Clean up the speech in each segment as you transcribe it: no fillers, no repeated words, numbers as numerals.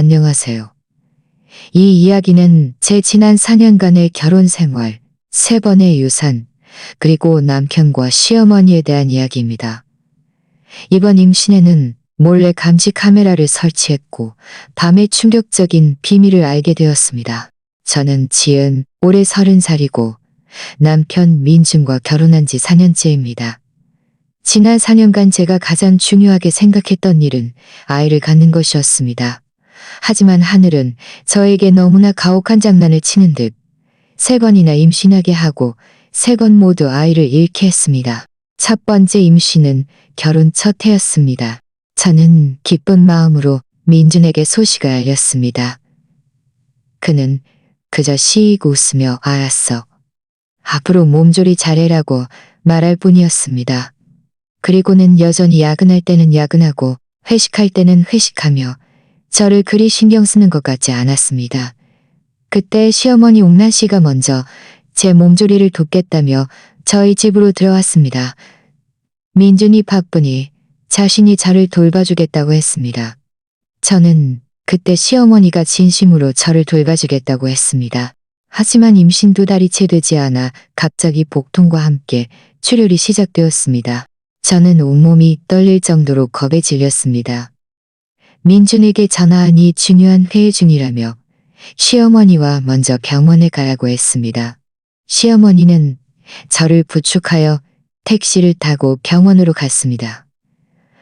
안녕하세요. 이 이야기는 제 지난 4년간의 결혼 생활, 3번의 유산, 그리고 남편과 시어머니에 대한 이야기입니다. 이번 임신에는 몰래 감시 카메라를 설치했고 밤에 충격적인 비밀을 알게 되었습니다. 저는 지은 올해 30살이고 남편 민준과 결혼한 지 4년째입니다. 지난 4년간 제가 가장 중요하게 생각했던 일은 아이를 갖는 것이었습니다. 하지만 하늘은 저에게 너무나 가혹한 장난을 치는 듯 3번이나 임신하게 하고 3건 모두 아이를 잃게 했습니다. 첫 번째 임신은 결혼 첫 해였습니다. 저는 기쁜 마음으로 민준에게 소식을 알렸습니다. 그는 그저 씩 웃으며 알았어. 앞으로 몸조리 잘해라고 말할 뿐이었습니다. 그리고는 여전히 야근할 때는 야근하고 회식할 때는 회식하며 저를 그리 신경 쓰는 것 같지 않았습니다. 그때 시어머니 옥란 씨가 먼저 제 몸조리를 돕겠다며 저희 집으로 들어왔습니다. 민준이 바쁘니 자신이 저를 돌봐주겠다고 했습니다. 저는 그때 시어머니가 진심으로 저를 돌봐주겠다고 했습니다. 하지만 임신 2달이 채 되지 않아 갑자기 복통과 함께 출혈이 시작되었습니다. 저는 온몸이 떨릴 정도로 겁에 질렸습니다. 민준에게 전화하니 중요한 회의 중이라며 시어머니와 먼저 병원에 가라고 했습니다. 시어머니는 저를 부축하여 택시를 타고 병원으로 갔습니다.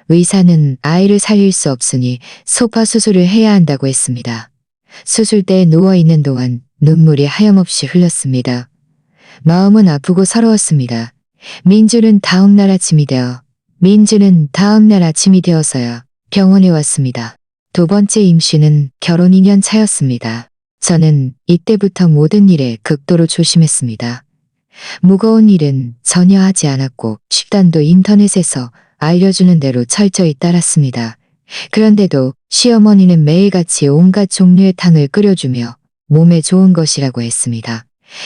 의사는 아이를 살릴 수 없으니 소파 수술을 해야 한다고 했습니다. 수술대에 누워있는 동안 눈물이 하염없이 흘렀습니다. 마음은 아프고 서러웠습니다. 민준은 다음날 아침이 되어서야 병원에 왔습니다. 2번째 임신은 결혼 2년 차였습니다. 저는 이때부터 모든 일에 극도로 조심했습니다. 무거운 일은 전혀 하지 않았고 식단도 인터넷에서 알려주는 대로 철저히 따랐습니다. 그런데도 시어머니는 매일같이 온갖 종류의 탕을 끓여주며 몸에 좋은 것이라고 했습니다.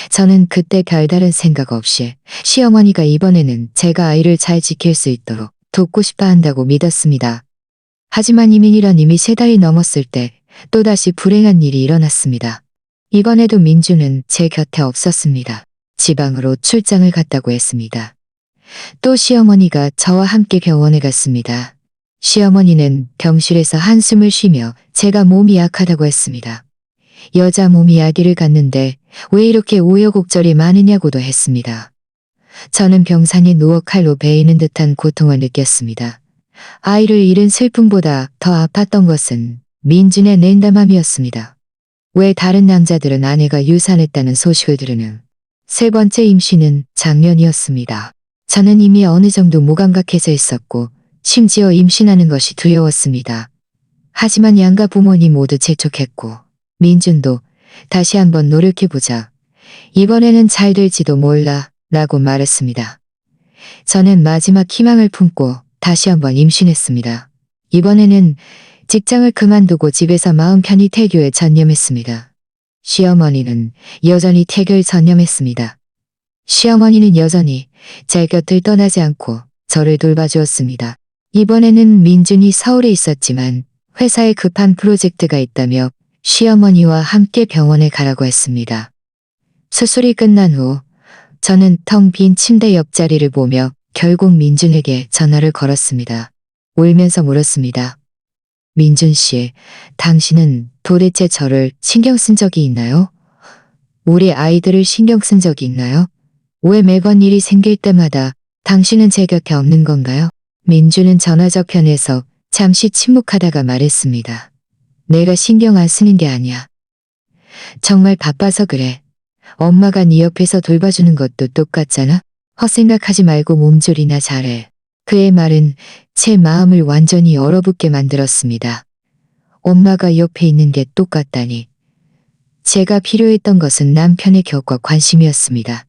저는 그때 별다른 생각 없이 시어머니가 이번에는 제가 아이를 잘 지킬 수 있도록 돕고 싶어 한다고 믿었습니다. 하지만 이미 3달이 넘었을 때 또다시 불행한 일이 일어났습니다. 이번에도 민준은 제 곁에 없었습니다. 지방으로 출장을 갔다고 했습니다. 또 시어머니가 저와 함께 병원에 갔습니다. 시어머니는 병실에서 한숨을 쉬며 제가 몸이 약하다고 했습니다. 여자 몸이 아기를 갖는데 왜 이렇게 우여곡절이 많으냐고도 했습니다. 저는 병상에 누워 칼로 베이는 듯한 고통을 느꼈습니다. 아이를 잃은 슬픔보다 더 아팠던 것은 민준의 냉담함이었습니다. 왜 다른 남자들은 아내가 유산했다는 소식을 들으면 3번째 임신은 작년이었습니다. 저는 이미 어느 정도 무감각해져 있었고 심지어 임신하는 것이 두려웠습니다. 하지만 양가 부모님 모두 재촉했고 민준도 다시 한번 노력해보자. 이번에는 잘 될지도 몰라 라고 말했습니다. 저는 마지막 희망을 품고 다시 한번 임신했습니다. 이번에는 직장을 그만두고 집에서 마음 편히 태교에 전념했습니다. 시어머니는 여전히 태교에 전념했습니다. 시어머니는 여전히 제 곁을 떠나지 않고 저를 돌봐주었습니다. 이번에는 민준이 서울에 있었지만 회사에 급한 프로젝트가 있다며 시어머니와 함께 병원에 가라고 했습니다. 수술이 끝난 후 저는 텅 빈 침대 옆자리를 보며 결국 민준에게 전화를 걸었습니다. 울면서 물었습니다. 민준 씨, 당신은 도대체 저를 신경 쓴 적이 있나요? 우리 아이들을 신경 쓴 적이 있나요? 왜 매번 일이 생길 때마다 당신은 제 곁에 없는 건가요? 민준은 전화 저편에서 잠시 침묵하다가 말했습니다. 내가 신경 안 쓰는 게 아니야. 정말 바빠서 그래. 엄마가 네 옆에서 돌봐주는 것도 똑같잖아. 헛생각하지 말고 몸조리나 잘해. 그의 말은 제 마음을 완전히 얼어붙게 만들었습니다. 엄마가 옆에 있는 게 똑같다니. 제가 필요했던 것은 남편의 격과 관심이었습니다.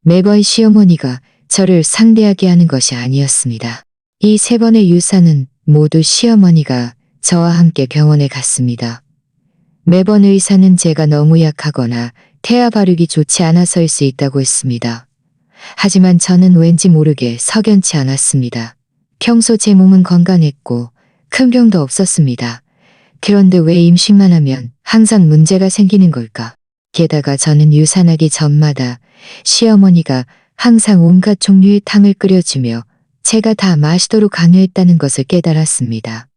매번 시어머니가 저를 상대하게 하는 것이 아니었습니다. 이 3번의 유산은 모두 시어머니가 저와 함께 병원에 갔습니다. 매번 의사는 제가 너무 약하거나 태아 발육이 좋지 않아서일 수 있다고 했습니다. 하지만 저는 왠지 모르게 석연치 않았습니다. 평소 제 몸은 건강했고 큰 병도 없었습니다. 그런데 왜 임신만 하면 항상 문제가 생기는 걸까? 게다가 저는 유산하기 전마다 시어머니가 항상 온갖 종류의 탕을 끓여주며 제가 다 마시도록 강요했다는 것을 깨달았습니다.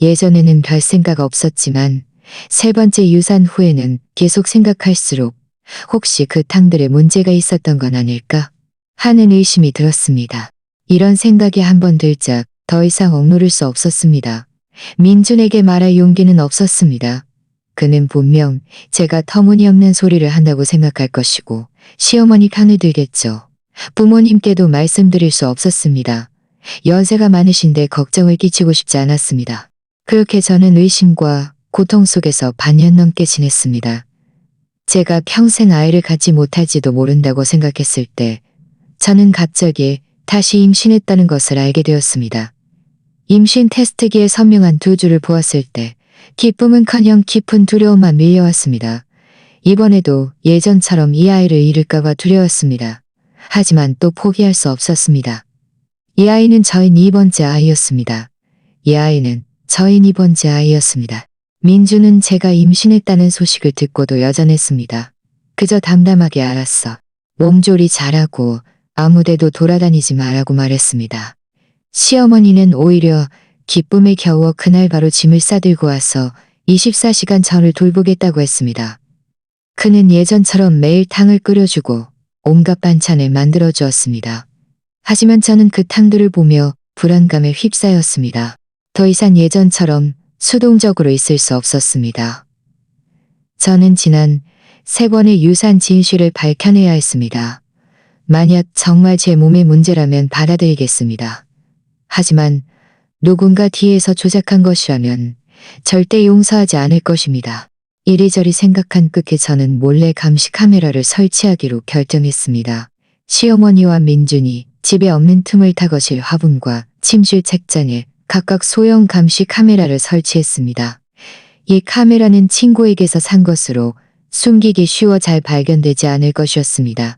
예전에는 별 생각 없었지만 세 번째 유산 후에는 계속 생각할수록 혹시 그 탕들에 문제가 있었던 건 아닐까 하는 의심이 들었습니다. 이런 생각이 한 번 들자 더 이상 억누를 수 없었습니다. 민준에게 말할 용기는 없었습니다. 그는 분명 제가 터무니없는 소리를 한다고 생각할 것이고 시어머니 편을 들겠죠. 부모님께도 말씀드릴 수 없었습니다. 연세가 많으신데 걱정을 끼치고 싶지 않았습니다. 그렇게 저는 의심과 고통 속에서 반년 넘게 지냈습니다. 제가 평생 아이를 갖지 못할지도 모른다고 생각했을 때 저는 갑자기 다시 임신했다는 것을 알게 되었습니다. 임신 테스트기에 선명한 두 줄을 보았을 때 기쁨은커녕 깊은 두려움만 밀려왔습니다. 이번에도 예전처럼 이 아이를 잃을까봐 두려웠습니다. 하지만 또 포기할 수 없었습니다. 이 아이는 저희 2번째 아이였습니다. 이 아이는 저희 2번째 아이였습니다. 민주는 제가 임신했다는 소식을 듣고도 여전했습니다. 그저 담담하게 알았어. 몸조리 잘하고 아무데도 돌아다니지 말라고 말했습니다. 시어머니는 오히려 기쁨에 겨워 그날 바로 짐을 싸들고 와서 24시간 저를 돌보겠다고 했습니다. 그는 예전처럼 매일 탕을 끓여주고 온갖 반찬을 만들어 주었습니다. 하지만 저는 그 탕들을 보며 불안감에 휩싸였습니다. 더 이상 예전처럼 수동적으로 있을 수 없었습니다. 저는 지난 3번의 유산 진실을 밝혀내야 했습니다. 만약 정말 제 몸의 문제라면 받아들이겠습니다. 하지만 누군가 뒤에서 조작한 것이라면 절대 용서하지 않을 것입니다. 이리저리 생각한 끝에 저는 몰래 감시 카메라를 설치하기로 결정했습니다. 시어머니와 민준이 집에 없는 틈을 타 거실 화분과 침실 책장에 각각 소형 감시 카메라를 설치했습니다. 이 카메라는 친구에게서 산 것으로 숨기기 쉬워 잘 발견되지 않을 것이었습니다.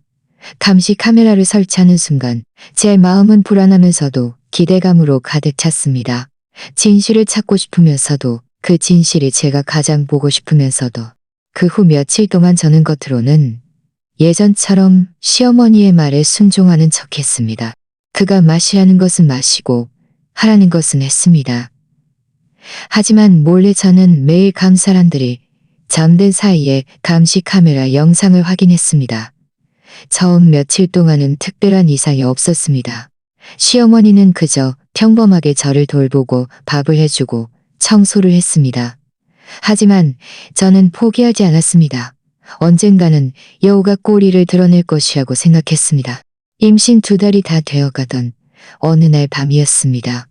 감시 카메라를 설치하는 순간 제 마음은 불안하면서도 기대감으로 가득 찼습니다. 진실을 찾고 싶으면서도 그 진실이 제가 가장 보고 싶으면서도 그 후 며칠 동안 저는 겉으로는 예전처럼 시어머니의 말에 순종하는 척했습니다. 그가 마시라는 것은 마시고 하라는 것은 했습니다. 하지만 몰래 저는 매일 감사람들이 잠든 사이에 감시 카메라 영상을 확인했습니다. 처음 며칠 동안은 특별한 이상이 없었습니다. 시어머니는 그저 평범하게 저를 돌보고 밥을 해주고 청소를 했습니다. 하지만 저는 포기하지 않았습니다. 언젠가는 여우가 꼬리를 드러낼 것이라고 생각했습니다. 임신 2달이 다 되어가던 어느 날 밤이었습니다.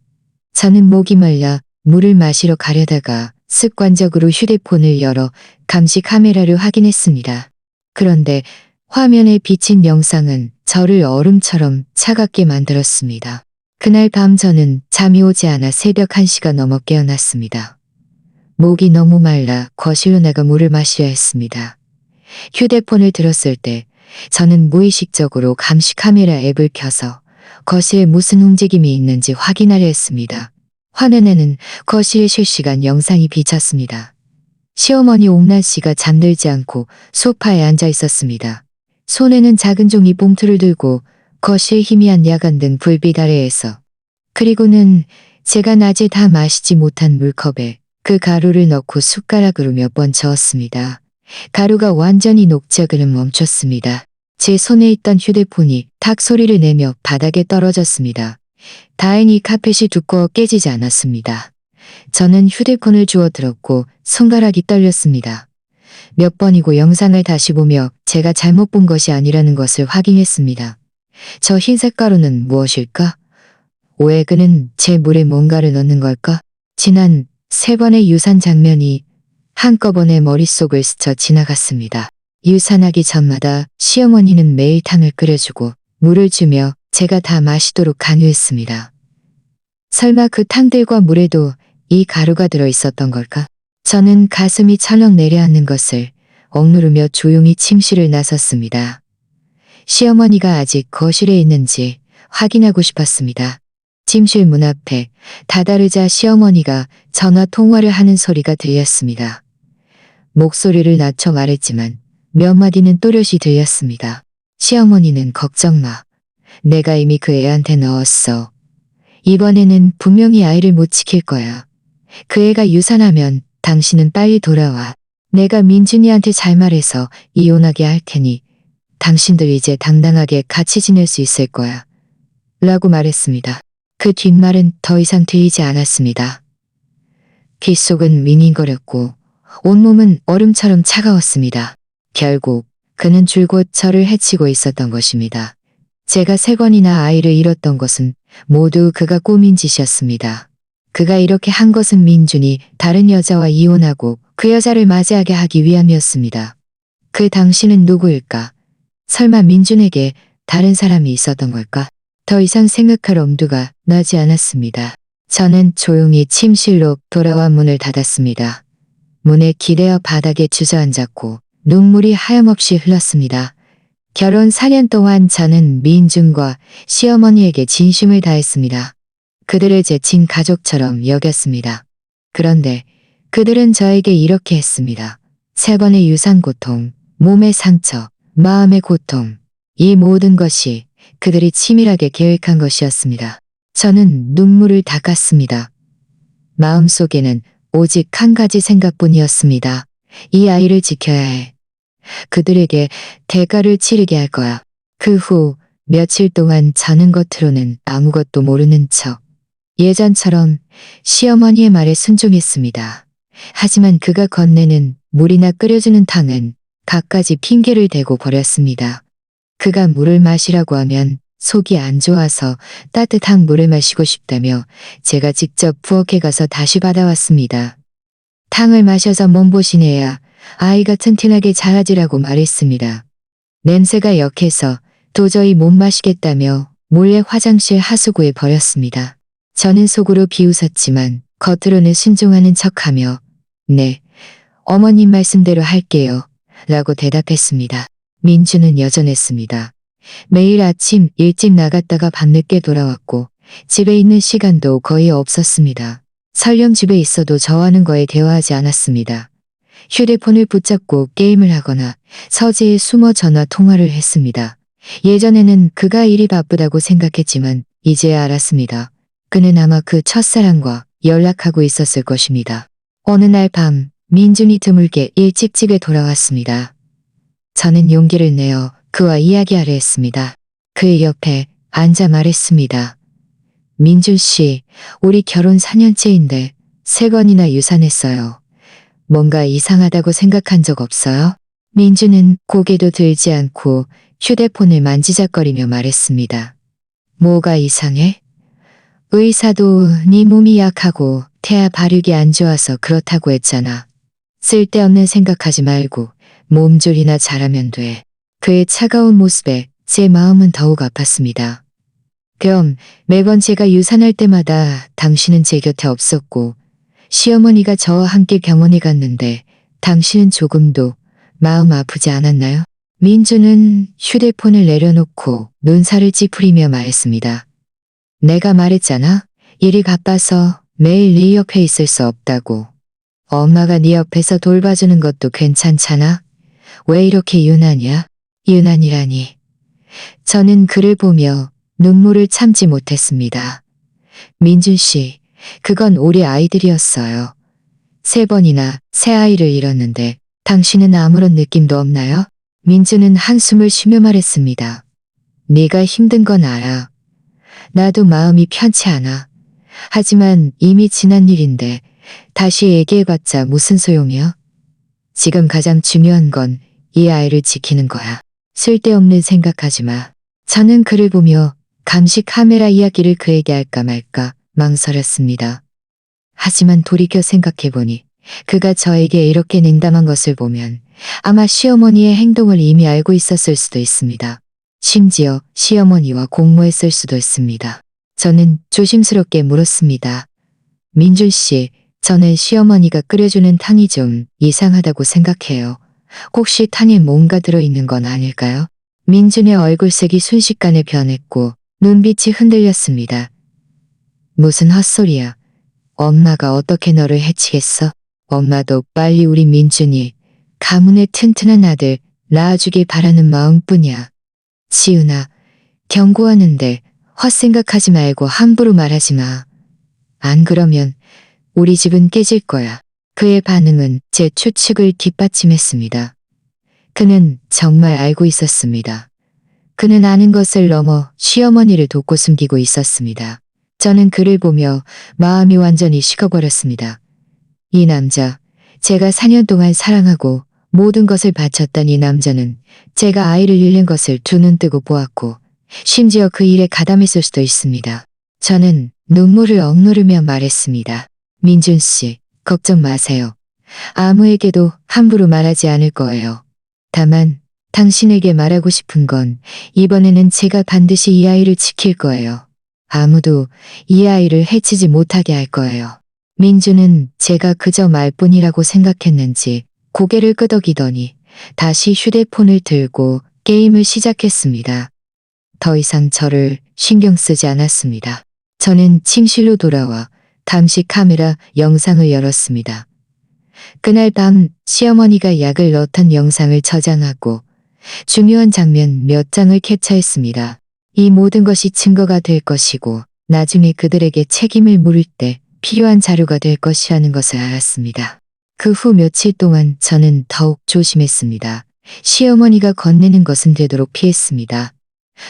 저는 목이 말라 물을 마시러 가려다가 습관적으로 휴대폰을 열어 감시 카메라를 확인했습니다. 그런데 화면에 비친 영상은 저를 얼음처럼 차갑게 만들었습니다. 그날 밤 저는 잠이 오지 않아 새벽 1시가 넘어 깨어났습니다. 목이 너무 말라 거실로 나가 물을 마셔야 했습니다. 휴대폰을 들었을 때 저는 무의식적으로 감시 카메라 앱을 켜서 거실에 무슨 움직임이 있는지 확인하려 했습니다. 화면에는 거실에 실시간 영상이 비쳤습니다. 시어머니 옥란 씨가 잠들지 않고 소파에 앉아 있었습니다. 손에는 작은 종이 봉투를 들고 거실 희미한 야간 등 불빛 아래에서 그리고는 제가 낮에 다 마시지 못한 물컵에 그 가루를 넣고 숟가락으로 몇 번 저었습니다. 가루가 완전히 녹자그는 멈췄습니다. 제 손에 있던 휴대폰이 탁 소리를 내며 바닥에 떨어졌습니다. 다행히 카펫이 두꺼워 깨지지 않았습니다. 저는 휴대폰을 주워 들었고 손가락이 떨렸습니다. 몇 번이고 영상을 다시 보며 제가 잘못 본 것이 아니라는 것을 확인했습니다. 저 흰색 가루는 무엇일까? 왜 그는 제 물에 뭔가를 넣는 걸까? 지난 3번의 유산 장면이 한꺼번에 머릿속을 스쳐 지나갔습니다. 유산하기 전마다 시어머니는 매일 탕을 끓여주고 물을 주며 제가 다 마시도록 강요했습니다. 설마 그 탕들과 물에도 이 가루가 들어있었던 걸까? 저는 가슴이 철렁 내려앉는 것을 억누르며 조용히 침실을 나섰습니다. 시어머니가 아직 거실에 있는지 확인하고 싶었습니다. 침실 문 앞에 다다르자 시어머니가 전화 통화를 하는 소리가 들렸습니다. 목소리를 낮춰 말했지만 몇 마디는 또렷이 들렸습니다. 시어머니는 걱정 마. 내가 이미 그 애한테 넣었어. 이번에는 분명히 아이를 못 지킬 거야. 그 애가 유산하면 당신은 빨리 돌아와. 내가 민준이한테 잘 말해서 이혼하게 할 테니 당신들 이제 당당하게 같이 지낼 수 있을 거야. 라고 말했습니다. 그 뒷말은 더 이상 들리지 않았습니다. 귓속은 밍밍거렸고 온몸은 얼음처럼 차가웠습니다. 결국 그는 줄곧 저를 해치고 있었던 것입니다. 제가 3번이나 아이를 잃었던 것은 모두 그가 꾸민 짓이었습니다. 그가 이렇게 한 것은 민준이 다른 여자와 이혼하고 그 여자를 맞이하게 하기 위함이었습니다. 그 당신은 누구일까? 설마 민준에게 다른 사람이 있었던 걸까? 더 이상 생각할 엄두가 나지 않았습니다. 저는 조용히 침실로 돌아와 문을 닫았습니다. 문에 기대어 바닥에 주저앉았고 눈물이 하염없이 흘렀습니다. 결혼 4년 동안 저는 민준과 시어머니에게 진심을 다했습니다. 그들을 제 친가족처럼 여겼습니다. 그런데 그들은 저에게 이렇게 했습니다. 3번의 유산 고통, 몸의 상처, 마음의 고통, 이 모든 것이 그들이 치밀하게 계획한 것이었습니다. 저는 눈물을 닦았습니다. 마음속에는 오직 한 가지 생각뿐이었습니다. 이 아이를 지켜야 해. 그들에게 대가를 치르게 할 거야. 그 후 며칠 동안 자는 겉으로는 아무것도 모르는 척 예전처럼 시어머니의 말에 순종했습니다. 하지만 그가 건네는 물이나 끓여주는 탕은 갖가지 핑계를 대고 버렸습니다. 그가 물을 마시라고 하면 속이 안 좋아서 따뜻한 물을 마시고 싶다며 제가 직접 부엌에 가서 다시 받아왔습니다. 탕을 마셔서 몸보신해야 아이가 튼튼하게 자라지라고 말했습니다. 냄새가 역해서 도저히 못 마시겠다며 몰래 화장실 하수구에 버렸습니다. 저는 속으로 비웃었지만 겉으로는 순종하는 척하며 네, 어머님 말씀대로 할게요. 라고 대답했습니다. 민주는 여전했습니다. 매일 아침 일찍 나갔다가 밤늦게 돌아왔고 집에 있는 시간도 거의 없었습니다. 설령 집에 있어도 저와는 거의 대화하지 않았습니다. 휴대폰을 붙잡고 게임을 하거나 서재에 숨어 전화 통화를 했습니다. 예전에는 그가 일이 바쁘다고 생각했지만 이제야 알았습니다. 그는 아마 그 첫사랑과 연락하고 있었을 것입니다. 어느 날 밤 민준이 드물게 일찍 집에 돌아왔습니다. 저는 용기를 내어 그와 이야기하려 했습니다. 그의 옆에 앉아 말했습니다. 민준 씨, 우리 결혼 4년째인데 3번이나 유산했어요. 뭔가 이상하다고 생각한 적 없어요? 민준은 고개도 들지 않고 휴대폰을 만지작거리며 말했습니다. 뭐가 이상해? 의사도 네 몸이 약하고 태아 발육이 안 좋아서 그렇다고 했잖아. 쓸데없는 생각하지 말고 몸조리나 잘하면 돼. 그의 차가운 모습에 제 마음은 더욱 아팠습니다. 그럼 매번 제가 유산할 때마다 당신은 제 곁에 없었고 시어머니가 저와 함께 병원에 갔는데 당신은 조금도 마음 아프지 않았나요? 민주는 휴대폰을 내려놓고 눈살을 찌푸리며 말했습니다. 내가 말했잖아. 일이 바빠서 매일 네 옆에 있을 수 없다고. 엄마가 네 옆에서 돌봐주는 것도 괜찮잖아. 왜 이렇게 유난이야? 유난이라니. 저는 그를 보며 눈물을 참지 못했습니다. 민준 씨, 그건 우리 아이들이었어요. 3번이나 새 아이를 잃었는데 당신은 아무런 느낌도 없나요? 민준은 한숨을 쉬며 말했습니다. 네가 힘든 건 알아. 나도 마음이 편치 않아. 하지만 이미 지난 일인데 다시 얘기해봤자 무슨 소용이야? 지금 가장 중요한 건 이 아이를 지키는 거야. 쓸데없는 생각하지 마. 저는 그를 보며 감시 카메라 이야기를 그에게 할까 말까 망설였습니다. 하지만 돌이켜 생각해보니 그가 저에게 이렇게 냉담한 것을 보면 아마 시어머니의 행동을 이미 알고 있었을 수도 있습니다. 심지어 시어머니와 공모했을 수도 있습니다. 저는 조심스럽게 물었습니다. 민준 씨, 저는 시어머니가 끓여주는 탕이 좀 이상하다고 생각해요. 혹시 탕에 뭔가 들어있는 건 아닐까요? 민준의 얼굴색이 순식간에 변했고 눈빛이 흔들렸습니다. 무슨 헛소리야. 엄마가 어떻게 너를 해치겠어? 엄마도 빨리 우리 민준이 가문의 튼튼한 아들 낳아주길 바라는 마음뿐이야. 지은아, 경고하는데 헛생각하지 말고 함부로 말하지 마. 안 그러면 우리 집은 깨질 거야. 그의 반응은 제 추측을 뒷받침했습니다. 그는 정말 알고 있었습니다. 그는 아는 것을 넘어 시어머니를 돕고 숨기고 있었습니다. 저는 그를 보며 마음이 완전히 식어버렸습니다. 이 남자, 제가 4년 동안 사랑하고 모든 것을 바쳤던 이 남자는 제가 아이를 잃는 것을 두 눈 뜨고 보았고 심지어 그 일에 가담했을 수도 있습니다. 저는 눈물을 억누르며 말했습니다. 민준 씨, 걱정 마세요. 아무에게도 함부로 말하지 않을 거예요. 다만 당신에게 말하고 싶은 건 이번에는 제가 반드시 이 아이를 지킬 거예요. 아무도 이 아이를 해치지 못하게 할 거예요. 민주는 제가 그저 말뿐이라고 생각했는지 고개를 끄덕이더니 다시 휴대폰을 들고 게임을 시작했습니다. 더 이상 저를 신경 쓰지 않았습니다. 저는 침실로 돌아와 감시 카메라 영상을 열었습니다. 그날 밤 시어머니가 약을 넣던 영상을 저장하고 중요한 장면 몇 장을 캡처했습니다. 이 모든 것이 증거가 될 것이고 나중에 그들에게 책임을 물을 때 필요한 자료가 될 것이라는 것을 알았습니다. 그 후 며칠 동안 저는 더욱 조심했습니다. 시어머니가 건네는 것은 되도록 피했습니다.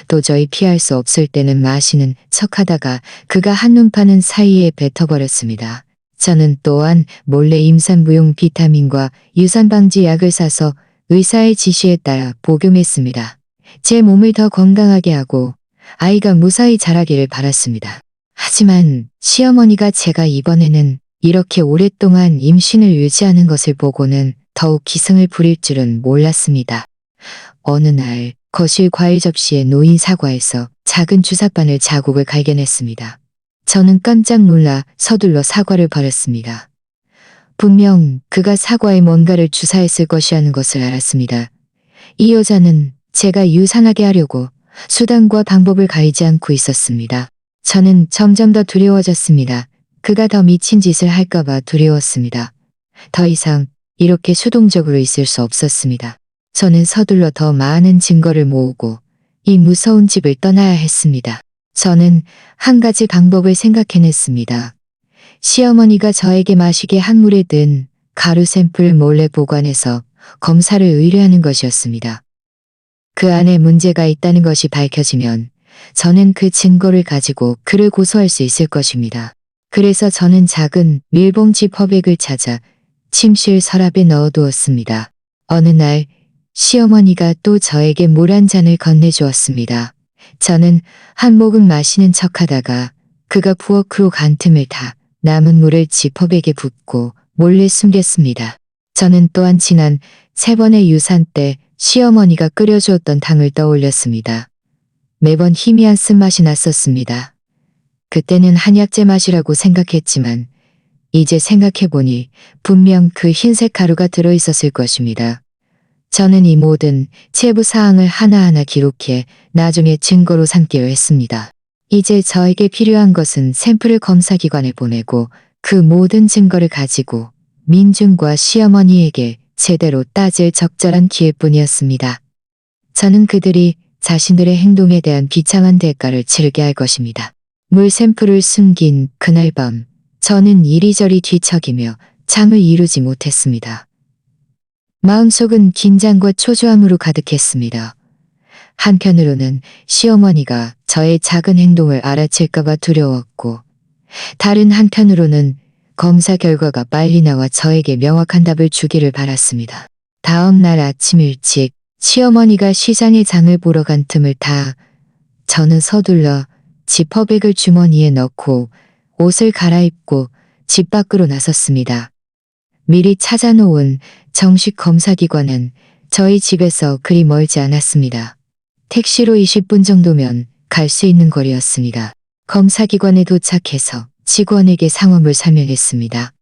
도저히 피할 수 없을 때는 마시는 척하다가 그가 한눈 파는 사이에 뱉어버렸습니다. 저는 또한 몰래 임산부용 비타민과 유산방지 약을 사서 의사의 지시에 따라 복용했습니다. 제 몸을 더 건강하게 하고 아이가 무사히 자라기를 바랐습니다. 하지만 시어머니가 제가 이번에는 이렇게 오랫동안 임신을 유지하는 것을 보고는 더욱 기승을 부릴 줄은 몰랐습니다. 어느 날 거실 과일 접시에 놓인 사과에서 작은 주사바늘 자국을 발견했습니다. 저는 깜짝 놀라 서둘러 사과를 버렸습니다. 분명 그가 사과에 뭔가를 주사했을 것이라는 것을 알았습니다. 이 여자는 제가 유산하게 하려고 수단과 방법을 가리지 않고 있었습니다. 저는 점점 더 두려워졌습니다. 그가 더 미친 짓을 할까봐 두려웠습니다. 더 이상 이렇게 수동적으로 있을 수 없었습니다. 저는 서둘러 더 많은 증거를 모으고 이 무서운 집을 떠나야 했습니다. 저는 한 가지 방법을 생각해냈습니다. 시어머니가 저에게 마시게 한 물에 든 가루 샘플 몰래 보관해서 검사를 의뢰하는 것이었습니다. 그 안에 문제가 있다는 것이 밝혀지면 저는 그 증거를 가지고 그를 고소할 수 있을 것입니다. 그래서 저는 작은 밀봉지 퍼백을 찾아 침실 서랍에 넣어두었습니다. 어느 날 시어머니가 또 저에게 물 한 잔을 건네주었습니다. 저는 한 모금 마시는 척하다가 그가 부엌으로 간 틈을 타 남은 물을 지퍼백에 붓고 몰래 숨겼습니다. 저는 또한 지난 3번의 유산 때 시어머니가 끓여주었던 탕을 떠올렸습니다. 매번 희미한 쓴맛이 났었습니다. 그때는 한약재 맛이라고 생각했지만 이제 생각해보니 분명 그 흰색 가루가 들어있었을 것입니다. 저는 이 모든 체부 사항을 하나하나 기록해 나중에 증거로 삼기로 했습니다. 이제 저에게 필요한 것은 샘플을 검사기관에 보내고 그 모든 증거를 가지고 민준과 시어머니에게 제대로 따질 적절한 기회뿐이었습니다. 저는 그들이 자신들의 행동에 대한 비참한 대가를 치르게 할 것입니다. 물 샘플을 숨긴 그날 밤 저는 이리저리 뒤척이며 잠을 이루지 못했습니다. 마음속은 긴장과 초조함으로 가득했습니다. 한편으로는 시어머니가 저의 작은 행동을 알아챌까봐 두려웠고 다른 한편으로는 검사 결과가 빨리 나와 저에게 명확한 답을 주기를 바랐습니다. 다음 날 아침 일찍 시어머니가 시장에 장을 보러 간 틈을 타 저는 서둘러 지퍼백을 주머니에 넣고 옷을 갈아입고 집 밖으로 나섰습니다. 미리 찾아놓은 정식 검사기관은 저희 집에서 그리 멀지 않았습니다. 택시로 20분 정도면 갈 수 있는 거리였습니다. 검사기관에 도착해서 직원에게 상황을 설명했습니다.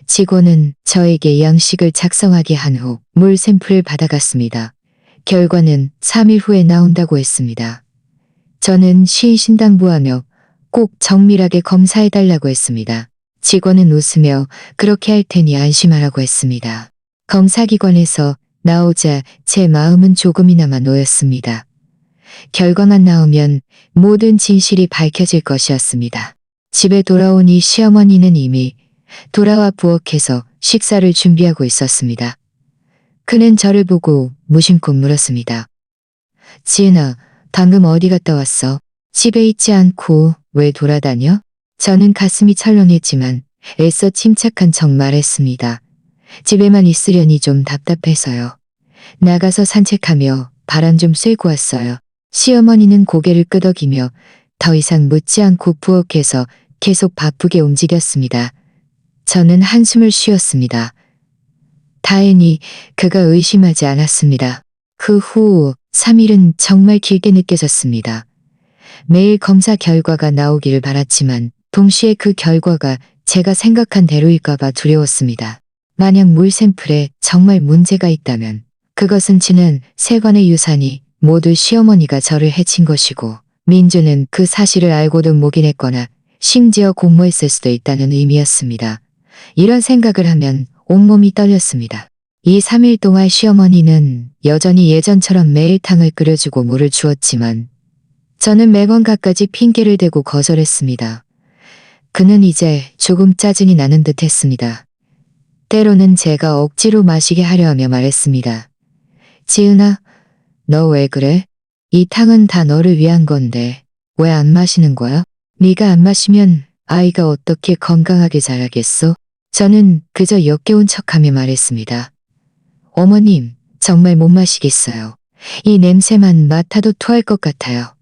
직원은 저에게 양식을 작성하게 한 후 물 샘플을 받아갔습니다. 결과는 3일 후에 나온다고 했습니다. 저는 신신당부하며 꼭 정밀하게 검사해달라고 했습니다. 직원은 웃으며 그렇게 할 테니 안심하라고 했습니다. 검사기관에서 나오자 제 마음은 조금이나마 놓였습니다. 결과만 나오면 모든 진실이 밝혀질 것이었습니다. 집에 돌아오니 시어머니는 이미 돌아와 부엌에서 식사를 준비하고 있었습니다. 그는 저를 보고 무심코 물었습니다. 지은아, 방금 어디 갔다 왔어? 집에 있지 않고 왜 돌아다녀? 저는 가슴이 철렁했지만 애써 침착한 척 말했습니다. 집에만 있으려니 좀 답답해서요. 나가서 산책하며 바람 좀 쐬고 왔어요. 시어머니는 고개를 끄덕이며 더 이상 묻지 않고 부엌에서 계속 바쁘게 움직였습니다. 저는 한숨을 쉬었습니다. 다행히 그가 의심하지 않았습니다. 그 후 3일은 정말 길게 느껴졌습니다. 매일 검사 결과가 나오기를 바랐지만 동시에 그 결과가 제가 생각한 대로일까봐 두려웠습니다. 만약 물 샘플에 정말 문제가 있다면 그것은 지는 세관의 유산이 모두 시어머니가 저를 해친 것이고 민주는 그 사실을 알고도 묵인했거나 심지어 공모했을 수도 있다는 의미였습니다. 이런 생각을 하면 온몸이 떨렸습니다. 이 3일 동안 시어머니는 여전히 예전처럼 매일 탕을 끓여주고 물을 주었지만 저는 매번 갖가지 핑계를 대고 거절했습니다. 그는 이제 조금 짜증이 나는 듯 했습니다. 때로는 제가 억지로 마시게 하려 하며 말했습니다. 지은아, 너 왜 그래? 이 탕은 다 너를 위한 건데 왜 안 마시는 거야? 네가 안 마시면 아이가 어떻게 건강하게 자라겠어? 저는 그저 역겨운 척하며 말했습니다. 어머님, 정말 못 마시겠어요. 이 냄새만 맡아도 토할 것 같아요.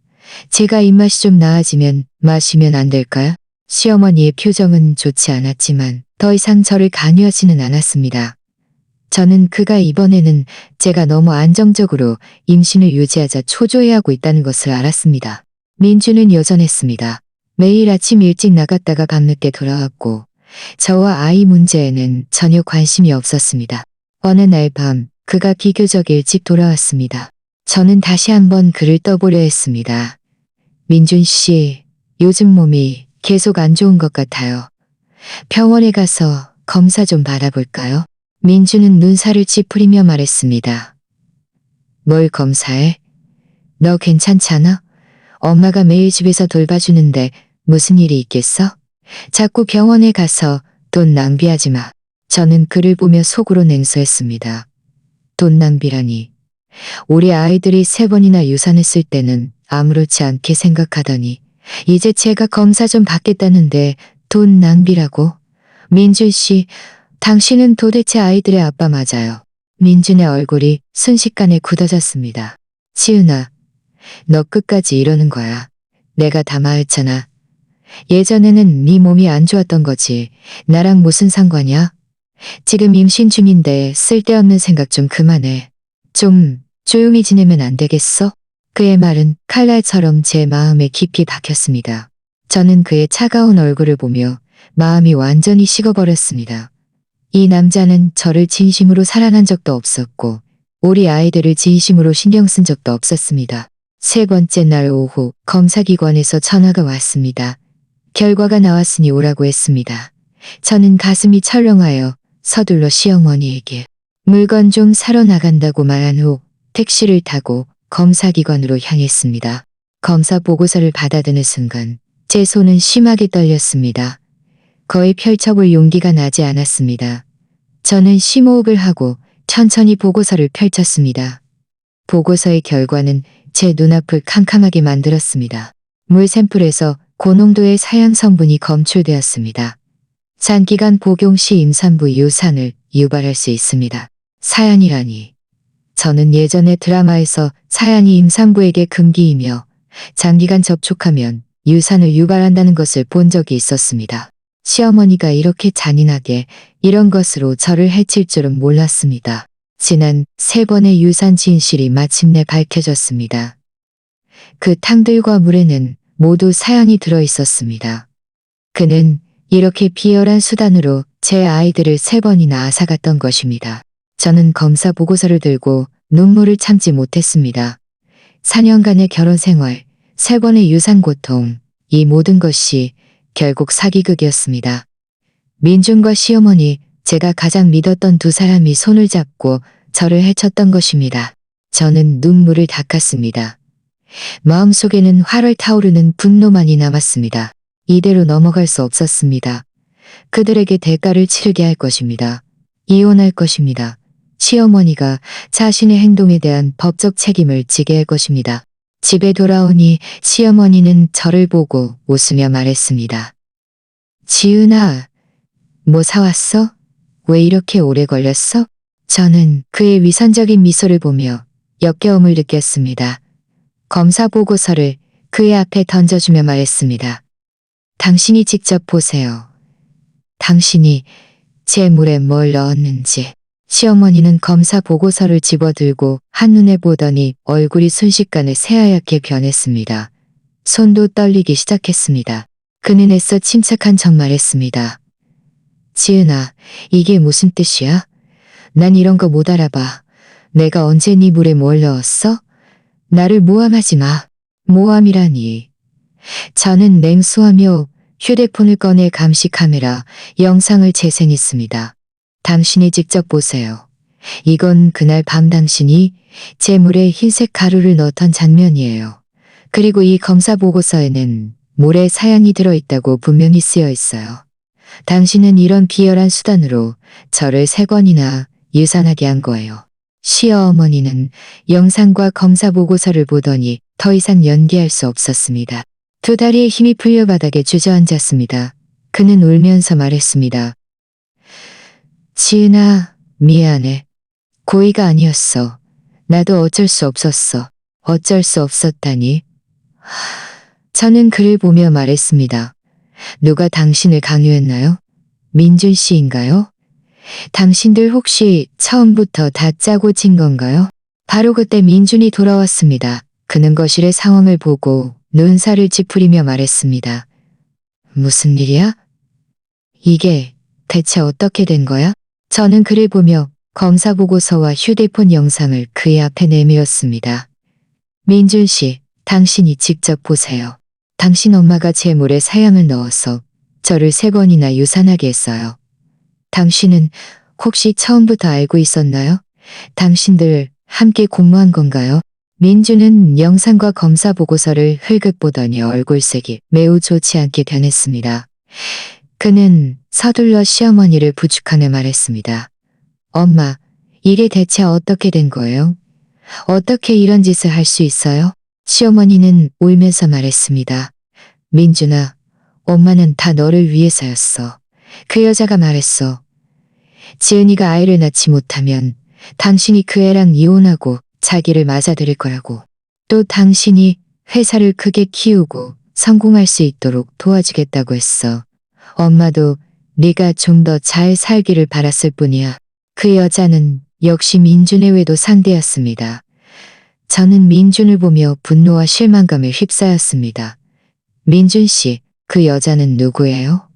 제가 입맛이 좀 나아지면 마시면 안 될까요? 시어머니의 표정은 좋지 않았지만 더 이상 저를 강요하지는 않았습니다. 저는 그가 이번에는 제가 너무 안정적으로 임신을 유지하자 초조해하고 있다는 것을 알았습니다. 민주는 여전했습니다. 매일 아침 일찍 나갔다가 밤늦게 돌아왔고 저와 아이 문제에는 전혀 관심이 없었습니다. 어느 날 밤 그가 비교적 일찍 돌아왔습니다. 저는 다시 한번 그를 떠보려 했습니다. 민준 씨, 요즘 몸이 계속 안 좋은 것 같아요. 병원에 가서 검사 좀 받아볼까요? 민주는 눈살을 찌푸리며 말했습니다. 뭘 검사해? 너 괜찮잖아? 엄마가 매일 집에서 돌봐주는데 무슨 일이 있겠어? 자꾸 병원에 가서 돈 낭비하지 마. 저는 그를 보며 속으로 냉소했습니다. 돈 낭비라니. 우리 아이들이 3번이나 유산을 쓸 때는 아무렇지 않게 생각하더니 이제 제가 검사 좀 받겠다는데 돈 낭비라고? 민준 씨, 당신은 도대체 아이들의 아빠 맞아요. 민준의 얼굴이 순식간에 굳어졌습니다. 지은아, 너 끝까지 이러는 거야. 내가 다 말했잖아. 예전에는 네 몸이 안 좋았던 거지. 나랑 무슨 상관이야? 지금 임신 중인데 쓸데없는 생각 좀 그만해. 좀 조용히 지내면 안 되겠어? 그의 말은 칼날처럼 제 마음에 깊이 박혔습니다. 저는 그의 차가운 얼굴을 보며 마음이 완전히 식어버렸습니다. 이 남자는 저를 진심으로 사랑한 적도 없었고 우리 아이들을 진심으로 신경 쓴 적도 없었습니다. 3번째 날 오후 검사기관에서 전화가 왔습니다. 결과가 나왔으니 오라고 했습니다. 저는 가슴이 철렁하여 서둘러 시어머니에게 물건 좀 사러 나간다고 말한 후 택시를 타고 검사기관으로 향했습니다. 검사 보고서를 받아드는 순간 제 손은 심하게 떨렸습니다. 거의 펼쳐볼 용기가 나지 않았습니다. 저는 심호흡을 하고 천천히 보고서를 펼쳤습니다. 보고서의 결과는 제 눈앞을 캄캄하게 만들었습니다. 물 샘플에서 고농도의 사양 성분이 검출되었습니다. 장기간 복용 시 임산부 유산을 유발할 수 있습니다. 사ян이라니. 저는 예전에 드라마에서 사ян이 임산부에게 금기이며 장기간 접촉하면 유산을 유발한다는 것을 본 적이 있었습니다. 시어머니가 이렇게 잔인하게 이런 것으로 저를 해칠 줄은 몰랐습니다. 지난 3번의 유산 진실이 마침내 밝혀졌습니다. 그 탕들과 물에는 모두 사연이 들어 있었습니다. 그는 이렇게 비열한 수단으로 제 아이들을 3번이나 앗아갔던 것입니다. 저는 검사 보고서를 들고 눈물을 참지 못했습니다. 4년간의 결혼 생활, 3번의 유산 고통, 이 모든 것이 결국 사기극이었습니다. 민준과 시어머니, 제가 가장 믿었던 두 사람이 손을 잡고 저를 해쳤던 것입니다. 저는 눈물을 닦았습니다. 마음속에는 활활 타오르는 분노만이 남았습니다. 이대로 넘어갈 수 없었습니다. 그들에게 대가를 치르게 할 것입니다. 이혼할 것입니다. 시어머니가 자신의 행동에 대한 법적 책임을 지게 할 것입니다. 집에 돌아오니 시어머니는 저를 보고 웃으며 말했습니다. 지은아, 뭐 사왔어? 왜 이렇게 오래 걸렸어? 저는 그의 위선적인 미소를 보며 역겨움을 느꼈습니다. 검사 보고서를 그의 앞에 던져주며 말했습니다. 당신이 직접 보세요. 당신이 제 물에 뭘 넣었는지. 시어머니는 검사 보고서를 집어들고 한눈에 보더니 얼굴이 순식간에 새하얗게 변했습니다. 손도 떨리기 시작했습니다. 그는 애써 침착한 척 말했습니다. 지은아, 이게 무슨 뜻이야? 난 이런 거 못 알아봐. 내가 언제 네 물에 뭘 넣었어? 나를 모함하지 마. 모함이라니. 저는 냉소하며 휴대폰을 꺼내 감시 카메라 영상을 재생했습니다. 당신이 직접 보세요. 이건 그날 밤 당신이 제 물에 흰색 가루를 넣었던 장면이에요. 그리고 이 검사 보고서에는 물에 사양이 들어있다고 분명히 쓰여 있어요. 당신은 이런 비열한 수단으로 저를 3번이나 유산하게 한 거예요. 시어머니는 영상과 검사 보고서를 보더니 더 이상 연기할 수 없었습니다. 두 다리에 힘이 풀려 바닥에 주저앉았습니다. 그는 울면서 말했습니다. 지은아, 미안해. 고의가 아니었어. 나도 어쩔 수 없었어. 어쩔 수 없었다니. 저는 그를 보며 말했습니다. 누가 당신을 강요했나요? 민준 씨인가요? 당신들 혹시 처음부터 다 짜고 친 건가요? 바로 그때 민준이 돌아왔습니다. 그는 거실의 상황을 보고 눈살을 찌푸리며 말했습니다. 무슨 일이야? 이게 대체 어떻게 된 거야? 저는 그를 보며 검사 보고서와 휴대폰 영상을 그의 앞에 내밀었습니다. 민준 씨, 당신이 직접 보세요. 당신 엄마가 제 물에 사양을 넣어서 저를 3번이나 유산하게 했어요. 당신은 혹시 처음부터 알고 있었나요? 당신들 함께 공모한 건가요? 민준은 영상과 검사 보고서를 흘끗 보더니 얼굴색이 매우 좋지 않게 변했습니다. 그는 서둘러 시어머니를 부축하며 말했습니다. 엄마, 이게 대체 어떻게 된 거예요? 어떻게 이런 짓을 할 수 있어요? 시어머니는 울면서 말했습니다. 민준아, 엄마는 다 너를 위해서였어. 그 여자가 말했어. 지은이가 아이를 낳지 못하면 당신이 그 애랑 이혼하고 자기를 맞아들일 거라고. 또 당신이 회사를 크게 키우고 성공할 수 있도록 도와주겠다고 했어. 엄마도 네가 좀 더 잘 살기를 바랐을 뿐이야. 그 여자는 역시 민준의 외도 상대였습니다. 저는 민준을 보며 분노와 실망감에 휩싸였습니다. 민준 씨, 그 여자는 누구예요?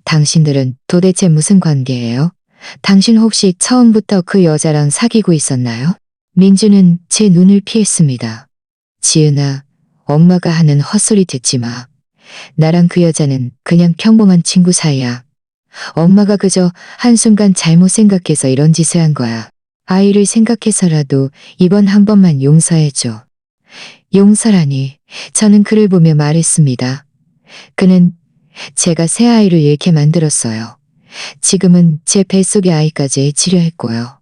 당신들은 도대체 무슨 관계예요? 당신 혹시 처음부터 그 여자랑 사귀고 있었나요? 민준은 제 눈을 피했습니다. 지은아, 엄마가 하는 헛소리 듣지 마. 나랑 그 여자는 그냥 평범한 친구 사이야. 엄마가 그저 한순간 잘못 생각해서 이런 짓을 한 거야. 아이를 생각해서라도 이번 한 번만 용서해줘. 용서라니. 저는 그를 보며 말했습니다. 그는 제가 새 아이를 잃게 만들었어요. 지금은 제 뱃속의 아이까지 치료했고요.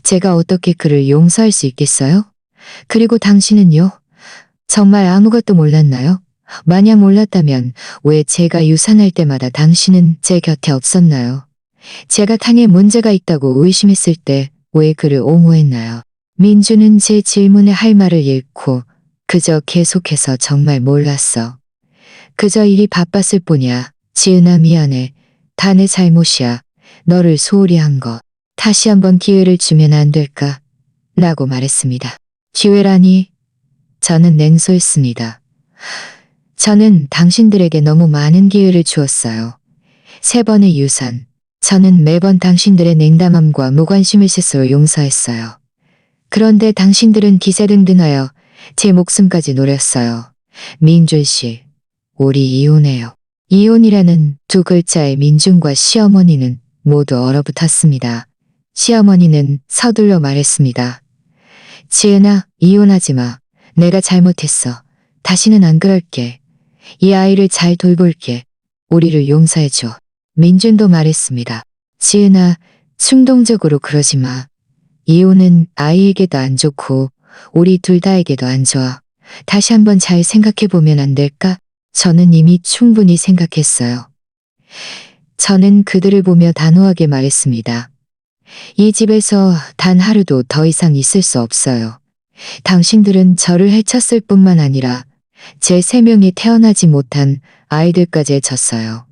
제가 어떻게 그를 용서할 수 있겠어요? 그리고 당신은요? 정말 아무것도 몰랐나요? 만약 몰랐다면 왜 제가 유산할 때마다 당신은 제 곁에 없었나요? 제가 탕에 문제가 있다고 의심했을 때 왜 그를 옹호했나요? 민주는 제 질문에 할 말을 잃고 그저 계속해서 정말 몰랐어. 그저 일이 바빴을 뿐이야. 지은아 미안해. 다 내 잘못이야. 너를 소홀히 한 거. 다시 한번 기회를 주면 안 될까? 라고 말했습니다. 기회라니? 저는 냉소했습니다. 저는 당신들에게 너무 많은 기회를 주었어요. 3번의 유산. 저는 매번 당신들의 냉담함과 무관심을 스스로 용서했어요. 그런데 당신들은 기세등등하여 제 목숨까지 노렸어요. 민준 씨, 우리 이혼해요. 이혼이라는 두 글자에 민준과 시어머니는 모두 얼어붙었습니다. 시어머니는 서둘러 말했습니다. 지은아, 이혼하지 마. 내가 잘못했어. 다시는 안 그럴게. 이 아이를 잘 돌볼게. 우리를 용서해줘. 민준도 말했습니다. 지은아, 충동적으로 그러지 마. 이혼은 아이에게도 안 좋고 우리 둘 다에게도 안 좋아. 다시 한번 잘 생각해보면 안 될까? 저는 이미 충분히 생각했어요. 저는 그들을 보며 단호하게 말했습니다. 이 집에서 단 하루도 더 이상 있을 수 없어요. 당신들은 저를 해쳤을 뿐만 아니라 제 세 명이 태어나지 못한 아이들까지 해쳤어요.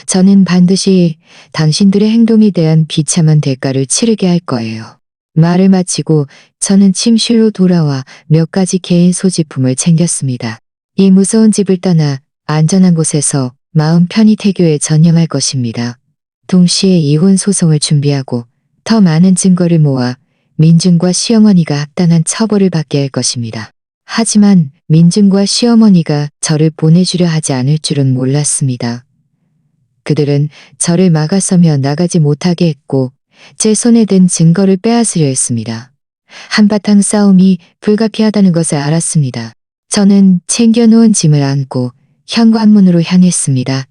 저는 반드시 당신들의 행동에 대한 비참한 대가를 치르게 할 거예요. 말을 마치고 저는 침실로 돌아와 몇 가지 개인 소지품을 챙겼습니다. 이 무서운 집을 떠나 안전한 곳에서 마음 편히 태교에 전념할 것입니다. 동시에 이혼 소송을 준비하고 더 많은 증거를 모아 민준과 시어머니가 합당한 처벌을 받게 할 것입니다. 하지만 민준과 시어머니가 저를 보내주려 하지 않을 줄은 몰랐습니다. 그들은 저를 막아서며 나가지 못하게 했고 제 손에 든 증거를 빼앗으려 했습니다. 한바탕 싸움이 불가피하다는 것을 알았습니다. 저는 챙겨놓은 짐을 안고 현관문으로 향했습니다.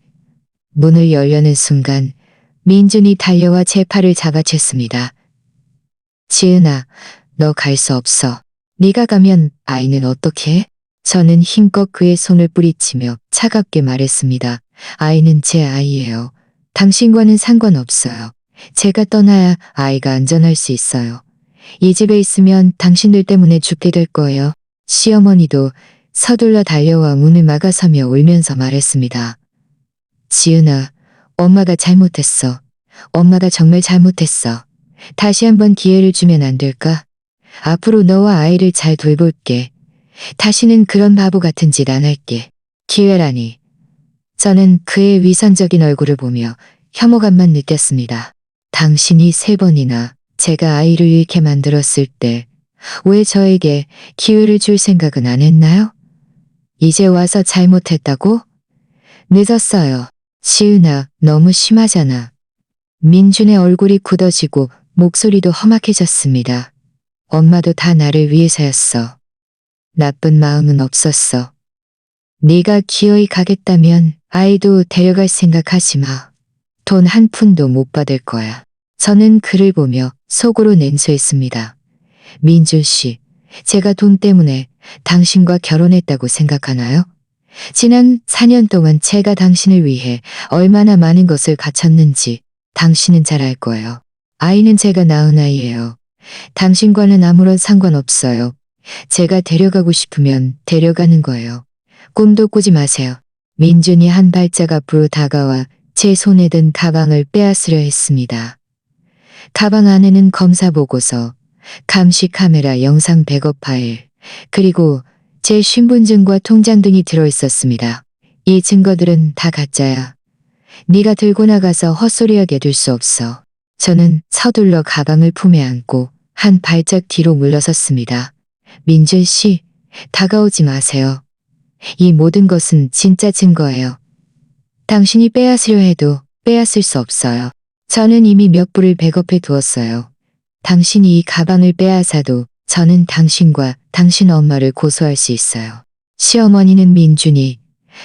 문을 열려는 순간 민준이 달려와 제 팔을 잡아챘습니다. 지은아, 너 갈 수 없어. 네가 가면 아이는 어떻게 해? 저는 힘껏 그의 손을 뿌리치며 차갑게 말했습니다. 아이는 제 아이예요. 당신과는 상관없어요. 제가 떠나야 아이가 안전할 수 있어요. 이 집에 있으면 당신들 때문에 죽게 될 거예요. 시어머니도 서둘러 달려와 문을 막아서며 울면서 말했습니다. 지은아, 엄마가 잘못했어. 엄마가 정말 잘못했어. 다시 한번 기회를 주면 안 될까? 앞으로 너와 아이를 잘 돌볼게. 다시는 그런 바보 같은 짓 안 할게. 기회라니. 저는 그의 위선적인 얼굴을 보며 혐오감만 느꼈습니다. 당신이 3번이나 제가 아이를 잃게 만들었을 때 왜 저에게 기회를 줄 생각은 안 했나요? 이제 와서 잘못했다고? 늦었어요. 지은아, 너무 심하잖아. 민준의 얼굴이 굳어지고 목소리도 험악해졌습니다. 엄마도 다 나를 위해서였어. 나쁜 마음은 없었어. 네가 기어이 가겠다면 아이도 데려갈 생각하지 마. 돈 한 푼도 못 받을 거야. 저는 그를 보며 속으로 냉소했습니다. 민준 씨, 제가 돈 때문에 당신과 결혼했다고 생각하나요? 지난 4년 동안 제가 당신을 위해 얼마나 많은 것을 갖췄는지 당신은 잘 알 거예요. 아이는 제가 낳은 아이예요. 당신과는 아무런 상관없어요. 제가 데려가고 싶으면 데려가는 거예요. 꿈도 꾸지 마세요. 민준이 한 발짝 앞으로 다가와 제 손에 든 가방을 빼앗으려 했습니다. 가방 안에는 검사 보고서, 감시 카메라 영상 백업 파일, 그리고 제 신분증과 통장 등이 들어있었습니다. 이 증거들은 다 가짜야. 네가 들고 나가서 헛소리하게 될 수 없어. 저는 서둘러 가방을 품에 안고 한 발짝 뒤로 물러섰습니다. 민준 씨, 다가오지 마세요. 이 모든 것은 진짜 증거예요. 당신이 빼앗으려 해도 빼앗을 수 없어요. 저는 이미 몇 불을 백업해 두었어요. 당신이 이 가방을 빼앗아도 저는 당신과 당신 엄마를 고소할 수 있어요. 시어머니는 민준이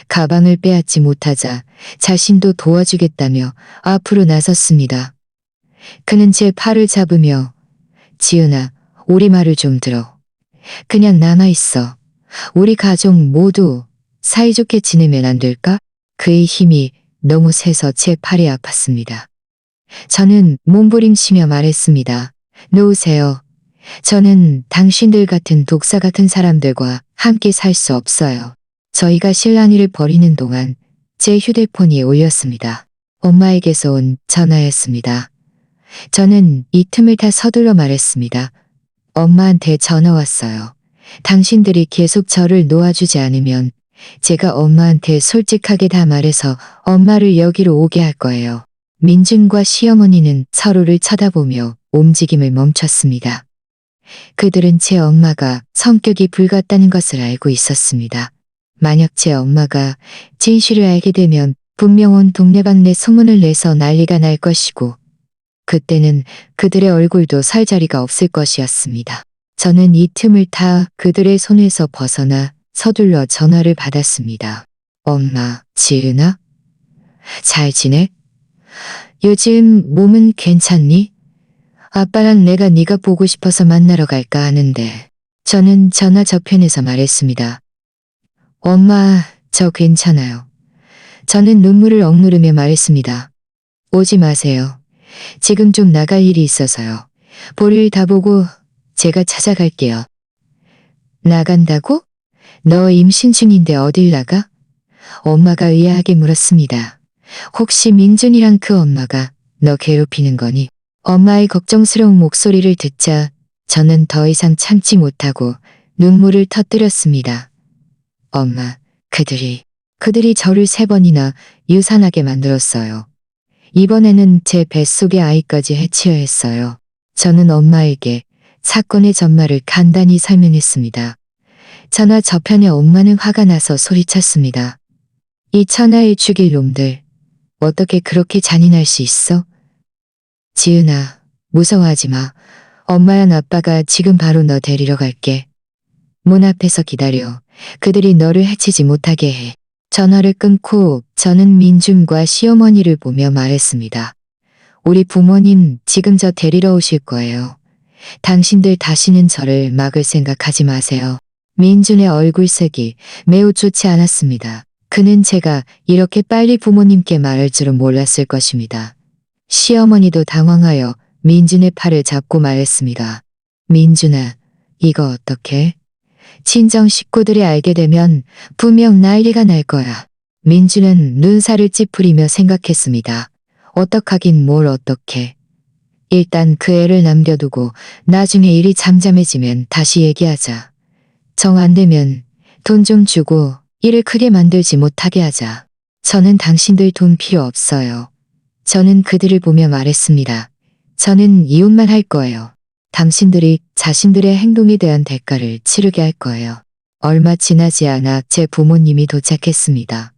가방을 빼앗지 못하자 자신도 도와주겠다며 앞으로 나섰습니다. 그는 제 팔을 잡으며 지은아, 우리 말을 좀 들어. 그냥 남아있어. 우리 가족 모두 사이좋게 지내면 안 될까? 그의 힘이 너무 세서 제 팔이 아팠습니다. 저는 몸부림치며 말했습니다. 놓으세요. 저는 당신들 같은 독사 같은 사람들과 함께 살 수 없어요. 저희가 실랑이를 벌이는 동안 제 휴대폰이 울렸습니다. 엄마에게서 온 전화였습니다. 저는 이 틈을 타 서둘러 말했습니다. 엄마한테 전화 왔어요. 당신들이 계속 저를 놓아주지 않으면 제가 엄마한테 솔직하게 다 말해서 엄마를 여기로 오게 할 거예요. 민준과 시어머니는 서로를 쳐다보며 움직임을 멈췄습니다. 그들은 제 엄마가 성격이 불같다는 것을 알고 있었습니다. 만약 제 엄마가 진실을 알게 되면 분명 온 동네방네 소문을 내서 난리가 날 것이고 그때는 그들의 얼굴도 설 자리가 없을 것이었습니다. 저는 이 틈을 타 그들의 손에서 벗어나 서둘러 전화를 받았습니다. 엄마, 지은아? 잘 지내? 요즘 몸은 괜찮니? 아빠랑 내가 네가 보고 싶어서 만나러 갈까 하는데. 저는 전화 저편에서 말했습니다. 엄마, 저 괜찮아요. 저는 눈물을 억누르며 말했습니다. 오지 마세요. 지금 좀 나갈 일이 있어서요. 볼일 다 보고 제가 찾아갈게요. 나간다고? 너 임신 중인데 어딜 나가? 엄마가 의아하게 물었습니다. 혹시 민준이랑 그 엄마가 너 괴롭히는 거니? 엄마의 걱정스러운 목소리를 듣자 저는 더 이상 참지 못하고 눈물을 터뜨렸습니다. 엄마, 그들이 저를 3번이나 유산하게 만들었어요. 이번에는 제 뱃속의 아이까지 해치려 했어요. 저는 엄마에게 사건의 전말을 간단히 설명했습니다. 전화 저편에 엄마는 화가 나서 소리쳤습니다. 이 천하의 죽일 놈들, 어떻게 그렇게 잔인할 수 있어? 지은아, 무서워하지 마. 엄마랑 아빠가 지금 바로 너 데리러 갈게. 문 앞에서 기다려. 그들이 너를 해치지 못하게 해. 전화를 끊고 저는 민준과 시어머니를 보며 말했습니다. 우리 부모님 지금 저 데리러 오실 거예요. 당신들 다시는 저를 막을 생각하지 마세요. 민준의 얼굴색이 매우 좋지 않았습니다. 그는 제가 이렇게 빨리 부모님께 말할 줄은 몰랐을 것입니다. 시어머니도 당황하여 민준의 팔을 잡고 말했습니다. 민준아, 이거 어떡해? 친정 식구들이 알게 되면 분명 난리가 날 거야. 민준은 눈살을 찌푸리며 생각했습니다. 어떡하긴 뭘 어떡해. 일단 그 애를 남겨두고 나중에 일이 잠잠해지면 다시 얘기하자. 정 안 되면 돈 좀 주고 일을 크게 만들지 못하게 하자. 저는 당신들 돈 필요 없어요. 저는 그들을 보며 말했습니다. 저는 이혼만 할 거예요. 당신들이 자신들의 행동에 대한 대가를 치르게 할 거예요. 얼마 지나지 않아 제 부모님이 도착했습니다.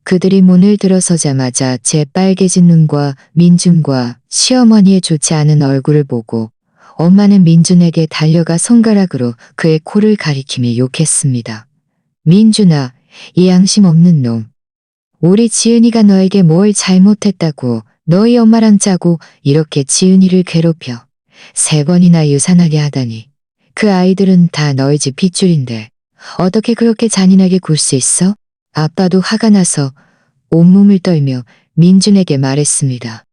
그들이 문을 들어서자마자 제 빨개진 눈과 민준과 시어머니의 좋지 않은 얼굴을 보고 엄마는 민준에게 달려가 손가락으로 그의 코를 가리키며 욕했습니다. 민준아, 이 양심 없는 놈. 우리 지은이가 너에게 뭘 잘못했다고 너희 엄마랑 짜고 이렇게 지은이를 괴롭혀 3번이나 유산하게 하다니. 그 아이들은 다 너희 집 핏줄인데 어떻게 그렇게 잔인하게 굴 수 있어? 아빠도 화가 나서 온몸을 떨며 민준에게 말했습니다.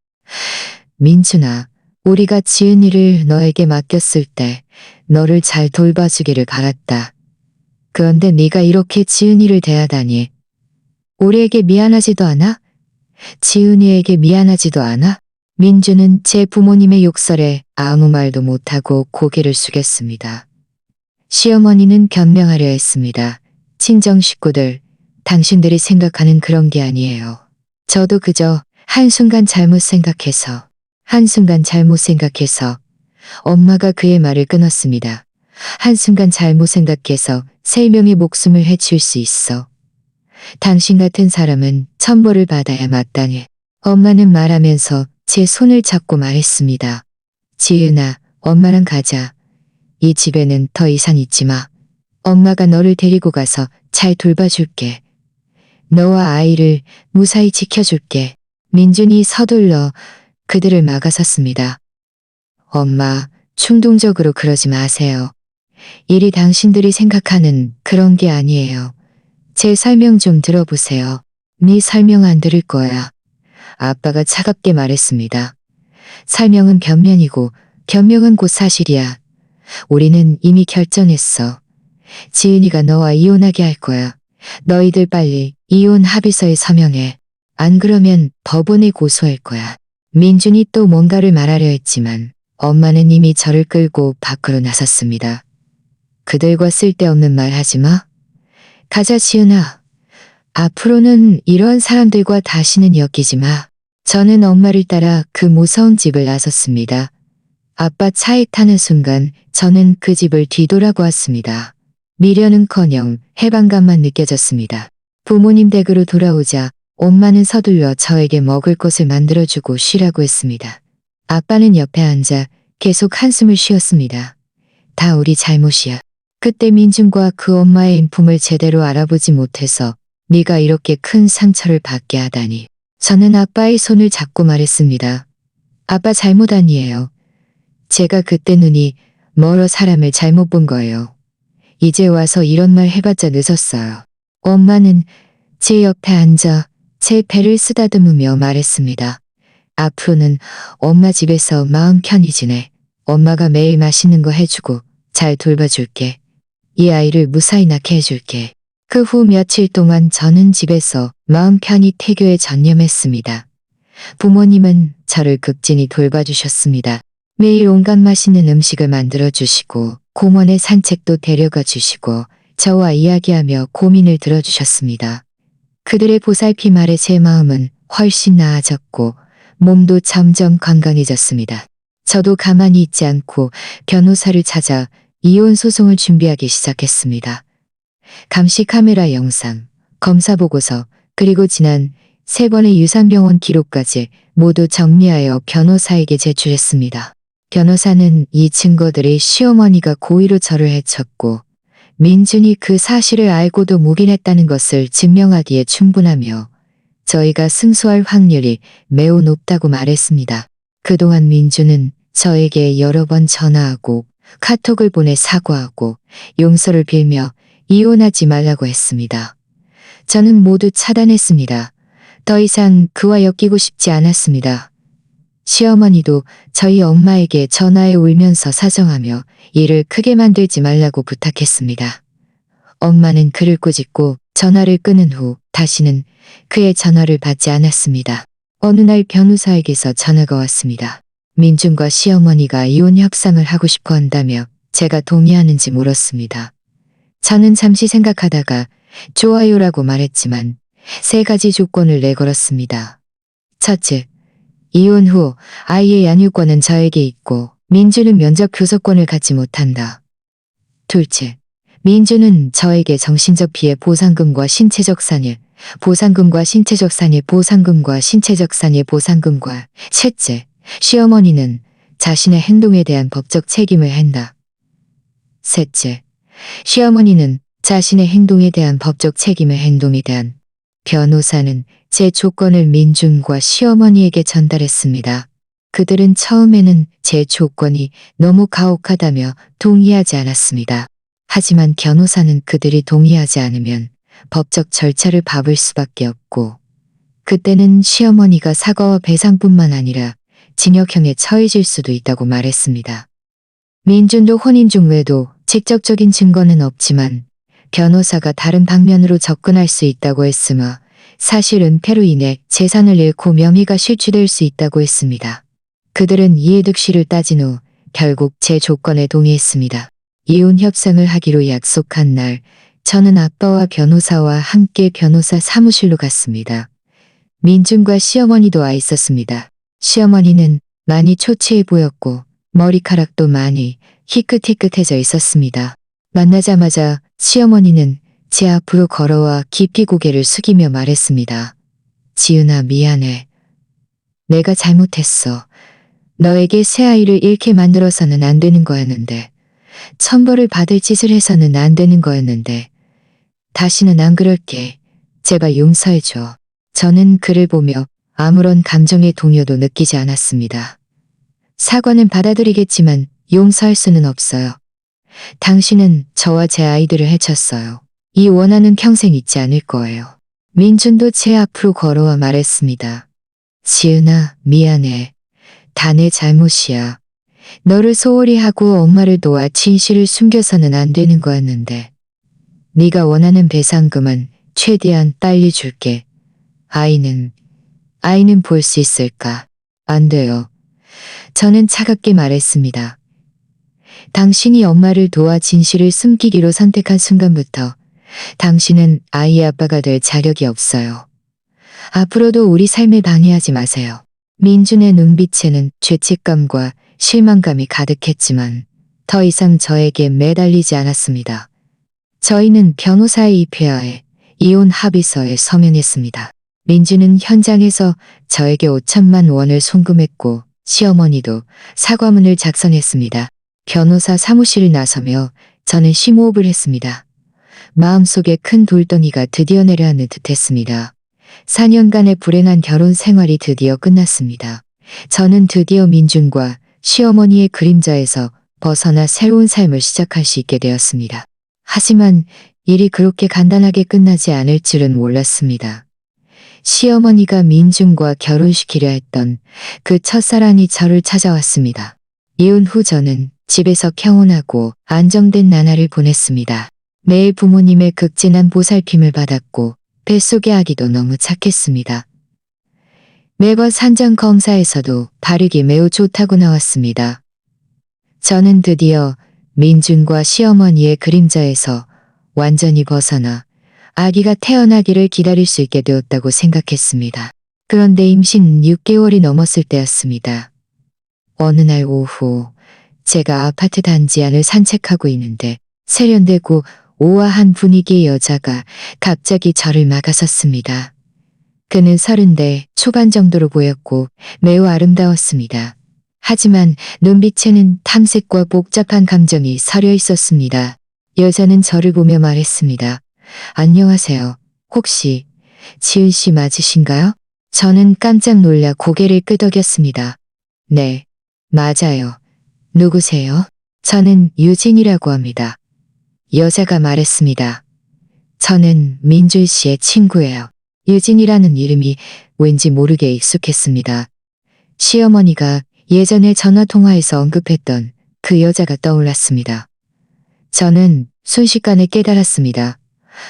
민준아, 우리가 지은이를 너에게 맡겼을 때 너를 잘 돌봐주기를 바랐다. 그런데 네가 이렇게 지은이를 대하다니. 우리에게 미안하지도 않아? 지은이에게 미안하지도 않아? 민준은 제 부모님의 욕설에 아무 말도 못하고 고개를 숙였습니다. 시어머니는 변명하려 했습니다. 친정 식구들, 당신들이 생각하는 그런 게 아니에요. 저도 그저 한순간 잘못 생각해서 엄마가 그의 말을 끊었습니다. 한순간 잘못 생각해서 3명의 목숨을 해칠 수 있어. 당신 같은 사람은 천벌을 받아야 마땅해. 엄마는 말하면서 제 손을 잡고 말했습니다. 지은아, 엄마랑 가자. 이 집에는 더 이상 있지 마. 엄마가 너를 데리고 가서 잘 돌봐줄게. 너와 아이를 무사히 지켜줄게. 민준이 서둘러 그들을 막아섰습니다. 엄마, 충동적으로 그러지 마세요. 일이 당신들이 생각하는 그런 게 아니에요. 제 설명 좀 들어보세요. 네 설명 안 들을 거야. 아빠가 차갑게 말했습니다. 설명은 변명이고 변명은 곧 사실이야. 우리는 이미 결정했어. 지은이가 너와 이혼하게 할 거야. 너희들 빨리 이혼 합의서에 서명해. 안 그러면 법원에 고소할 거야. 민준이 또 뭔가를 말하려 했지만 엄마는 이미 저를 끌고 밖으로 나섰습니다. 그들과 쓸데없는 말 하지 마. 가자 지은아. 앞으로는 이런 사람들과 다시는 엮이지 마. 저는 엄마를 따라 그 무서운 집을 나섰습니다. 아빠 차에 타는 순간 저는 그 집을 뒤돌아보았습니다. 미련은커녕 해방감만 느껴졌습니다. 부모님 댁으로 돌아오자 엄마는 서둘러 저에게 먹을 것을 만들어주고 쉬라고 했습니다. 아빠는 옆에 앉아 계속 한숨을 쉬었습니다. 다 우리 잘못이야. 그때 민준과 그 엄마의 인품을 제대로 알아보지 못해서 네가 이렇게 큰 상처를 받게 하다니. 저는 아빠의 손을 잡고 말했습니다. 아빠 잘못 아니에요. 제가 그때 눈이 멀어 사람을 잘못 본 거예요. 이제 와서 이런 말 해봤자 늦었어요. 엄마는 제 옆에 앉아 제 배를 쓰다듬으며 말했습니다. 앞으로는 엄마 집에서 마음 편히 지내. 엄마가 매일 맛있는 거 해주고 잘 돌봐줄게. 이 아이를 무사히 낳게 해줄게. 그 후 며칠 동안 저는 집에서 마음 편히 태교에 전념했습니다. 부모님은 저를 극진히 돌봐주셨습니다. 매일 온갖 맛있는 음식을 만들어주시고 공원에 산책도 데려가 주시고 저와 이야기하며 고민을 들어주셨습니다. 그들의 보살핌 아래 제 마음은 훨씬 나아졌고 몸도 점점 건강해졌습니다. 저도 가만히 있지 않고 변호사를 찾아 이혼 소송을 준비하기 시작했습니다. 감시 카메라 영상, 검사 보고서, 그리고 지난 3번의 유산병원 기록까지 모두 정리하여 변호사에게 제출했습니다. 변호사는 이 증거들이 시어머니가 고의로 저를 해쳤고 민준이 그 사실을 알고도 묵인했다는 것을 증명하기에 충분하며 저희가 승소할 확률이 매우 높다고 말했습니다. 그동안 민준은 저에게 여러 번 전화하고 카톡을 보내 사과하고 용서를 빌며 이혼하지 말라고 했습니다. 저는 모두 차단했습니다. 더 이상 그와 엮이고 싶지 않았습니다. 시어머니도 저희 엄마에게 전화해 울면서 사정하며 일을 크게 만들지 말라고 부탁했습니다. 엄마는 그를 꾸짖고 전화를 끊은 후 다시는 그의 전화를 받지 않았습니다. 어느 날 변호사에게서 전화가 왔습니다. 민준과 시어머니가 이혼 협상을 하고 싶어 한다며 제가 동의하는지 물었습니다. 저는 잠시 생각하다가 좋아요라고 말했지만 3가지 조건을 내걸었습니다. 첫째, 이혼 후 아이의 양육권은 저에게 있고 민주는 면접 교섭권을 갖지 못한다. 둘째, 민주는 저에게 정신적 피해 보상금과 신체적 산일, 보상금과 신체적 산일, 보상금과 신체적 산일, 보상금과 셋째, 시어머니는 자신의 행동에 대한 법적 책임을 한다. 셋째, 시어머니는 자신의 행동에 대한 법적 책임을 행동에 대한 변호사는 제 조건을 민준과 시어머니에게 전달했습니다. 그들은 처음에는 제 조건이 너무 가혹하다며 동의하지 않았습니다. 하지만 변호사는 그들이 동의하지 않으면 법적 절차를 밟을 수밖에 없고 그때는 시어머니가 사과와 배상뿐만 아니라 징역형에 처해질 수도 있다고 말했습니다. 민준도 혼인 중 외도 직접적인 증거는 없지만 변호사가 다른 방면으로 접근할 수 있다고 했으며 사실 은폐로 인해 재산을 잃고 명의가 실추될 수 있다고 했습니다. 그들은 이해득실을 따진 후 결국 제 조건에 동의했습니다. 이혼 협상을 하기로 약속한 날 저는 아빠와 변호사와 함께 변호사 사무실로 갔습니다. 민준과 시어머니도 와 있었습니다. 시어머니는 많이 초췌해 보였고 머리카락도 많이 희끗희끗해져 있었습니다. 만나자마자 시어머니는 제 앞으로 걸어와 깊이 고개를 숙이며 말했습니다. 지은아, 미안해. 내가 잘못했어. 너에게 새 아이를 잃게 만들어서는 안 되는 거였는데, 천벌을 받을 짓을 해서는 안 되는 거였는데, 다시는 안 그럴게. 제발 용서해줘. 저는 그를 보며 아무런 감정의 동요도 느끼지 않았습니다. 사과는 받아들이겠지만 용서할 수는 없어요. 당신은 저와 제 아이들을 해쳤어요. 이 원한은 평생 잊지 않을 거예요. 민준도 제 앞으로 걸어와 말했습니다. 지은아, 미안해. 다 내 잘못이야. 너를 소홀히 하고 엄마를 도와 진실을 숨겨서는 안 되는 거였는데. 네가 원하는 배상금은 최대한 빨리 줄게. 아이는 볼 수 있을까? 안 돼요. 저는 차갑게 말했습니다. 당신이 엄마를 도와 진실을 숨기기로 선택한 순간부터 당신은 아이의 아빠가 될 자격이 없어요. 앞으로도 우리 삶을 방해하지 마세요. 민준의 눈빛에는 죄책감과 실망감이 가득했지만 더 이상 저에게 매달리지 않았습니다. 저희는 변호사의 입회하에 이혼 합의서에 서명했습니다. 민주는 현장에서 저에게 5천만 원을 송금했고 시어머니도 사과문을 작성했습니다. 변호사 사무실을 나서며 저는 심호흡을 했습니다. 마음속에 큰 돌덩이가 드디어 내려앉는 듯했습니다. 4년간의 불행한 결혼 생활이 드디어 끝났습니다. 저는 드디어 민준과 시어머니의 그림자에서 벗어나 새로운 삶을 시작할 수 있게 되었습니다. 하지만 일이 그렇게 간단하게 끝나지 않을 줄은 몰랐습니다. 시어머니가 민준과 결혼시키려 했던 그 첫사랑이 저를 찾아왔습니다. 이혼 후 저는 집에서 평온하고 안정된 나날을 보냈습니다. 매일 부모님의 극진한 보살핌을 받았고 뱃속의 아기도 너무 착했습니다. 매번 산전 검사에서도 발육이 매우 좋다고 나왔습니다. 저는 드디어 민준과 시어머니의 그림자에서 완전히 벗어나 아기가 태어나기를 기다릴 수 있게 되었다고 생각했습니다. 그런데 임신 6개월이 넘었을 때였습니다. 어느 날 오후 제가 아파트 단지 안을 산책하고 있는데 세련되고 우아한 분위기의 여자가 갑자기 저를 막아섰습니다. 그는 30대 초반 정도로 보였고 매우 아름다웠습니다. 하지만 눈빛에는 탐색과 복잡한 감정이 서려 있었습니다. 여자는 저를 보며 말했습니다. 안녕하세요. 혹시 지은 씨 맞으신가요? 저는 깜짝 놀라 고개를 끄덕였습니다. 네, 맞아요. 누구세요? 저는 유진이라고 합니다. 여자가 말했습니다. 저는 민준 씨의 친구예요. 유진이라는 이름이 왠지 모르게 익숙했습니다. 시어머니가 예전에 전화통화에서 언급했던 그 여자가 떠올랐습니다. 저는 순식간에 깨달았습니다.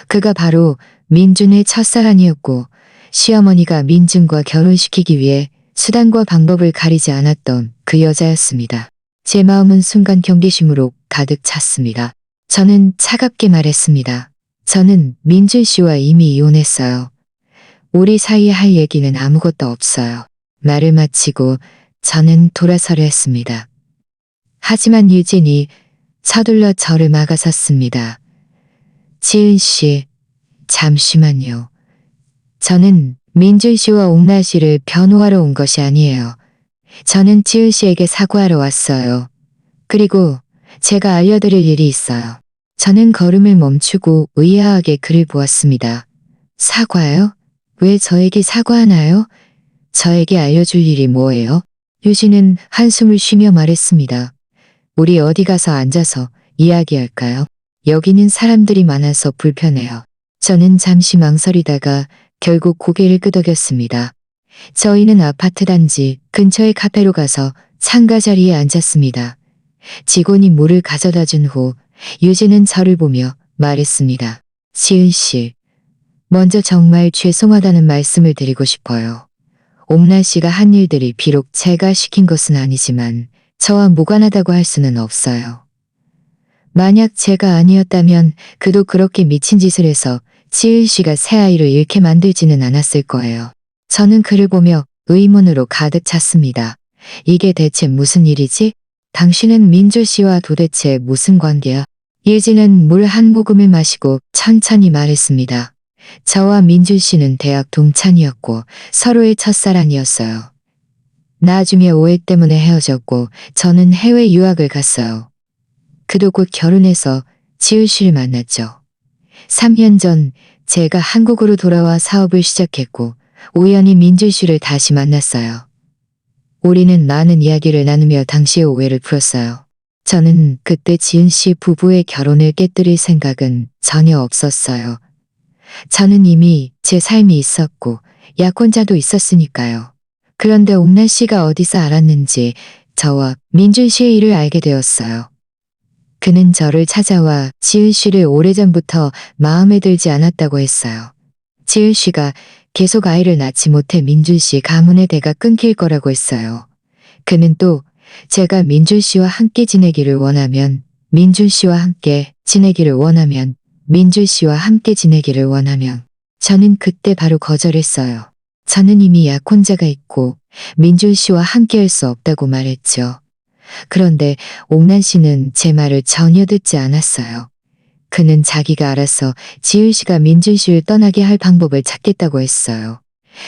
그가 바로 민준의 첫사랑이었고 시어머니가 민준과 결혼시키기 위해 수단과 방법을 가리지 않았던 그 여자였습니다. 제 마음은 순간 경계심으로 가득 찼습니다. 저는 차갑게 말했습니다. 저는 민준 씨와 이미 이혼했어요. 우리 사이에 할 얘기는 아무것도 없어요. 말을 마치고 저는 돌아서려 했습니다. 하지만 유진이 서둘러 저를 막아섰습니다. 지은 씨, 잠시만요. 저는 민준 씨와 옥나 씨를 변호하러 온 것이 아니에요. 저는 지은 씨에게 사과하러 왔어요. 그리고 제가 알려드릴 일이 있어요. 저는 걸음을 멈추고 의아하게 그를 보았습니다. 사과요? 왜 저에게 사과하나요? 저에게 알려줄 일이 뭐예요? 유진은 한숨을 쉬며 말했습니다. 우리 어디 가서 앉아서 이야기할까요? 여기는 사람들이 많아서 불편해요. 저는 잠시 망설이다가 결국 고개를 끄덕였습니다. 저희는 아파트 단지 근처의 카페로 가서 창가 자리에 앉았습니다. 직원이 물을 가져다 준 후 유진은 저를 보며 말했습니다. 지은 씨, 먼저 정말 죄송하다는 말씀을 드리고 싶어요. 옥란 씨가 한 일들이 비록 제가 시킨 것은 아니지만 저와 무관하다고 할 수는 없어요. 만약 제가 아니었다면 그도 그렇게 미친 짓을 해서 지은 씨가 새 아이를 잃게 만들지는 않았을 거예요. 저는 그를 보며 의문으로 가득 찼습니다. 이게 대체 무슨 일이지? 당신은 민주 씨와 도대체 무슨 관계야? 예진은 물 한 모금을 마시고 천천히 말했습니다. 저와 민준 씨는 대학 동창이었고 서로의 첫사랑이었어요. 나중에 오해 때문에 헤어졌고 저는 해외 유학을 갔어요. 그도 곧 결혼해서 지은 씨를 만났죠. 3년 전 제가 한국으로 돌아와 사업을 시작했고 우연히 민준 씨를 다시 만났어요. 우리는 많은 이야기를 나누며 당시의 오해를 풀었어요. 저는 그때 지은 씨 부부의 결혼을 깨뜨릴 생각은 전혀 없었어요. 저는 이미 제 삶이 있었고 약혼자도 있었으니까요. 그런데 옥란 씨가 어디서 알았는지 저와 민준 씨의 일을 알게 되었어요. 그는 저를 찾아와 지은 씨를 오래전부터 마음에 들지 않았다고 했어요. 지은 씨가 계속 아이를 낳지 못해 민준 씨 가문의 대가 끊길 거라고 했어요. 그는 또 제가 민준 씨와 함께 지내기를 원하면 민준 씨와 함께 지내기를 원하면 민준 씨와 함께 지내기를 원하면 저는 그때 바로 거절했어요. 저는 이미 약혼자가 있고 민준 씨와 함께 할 수 없다고 말했죠. 그런데 옥란 씨는 제 말을 전혀 듣지 않았어요. 그는 자기가 알아서 지은 씨가 민준 씨를 떠나게 할 방법을 찾겠다고 했어요.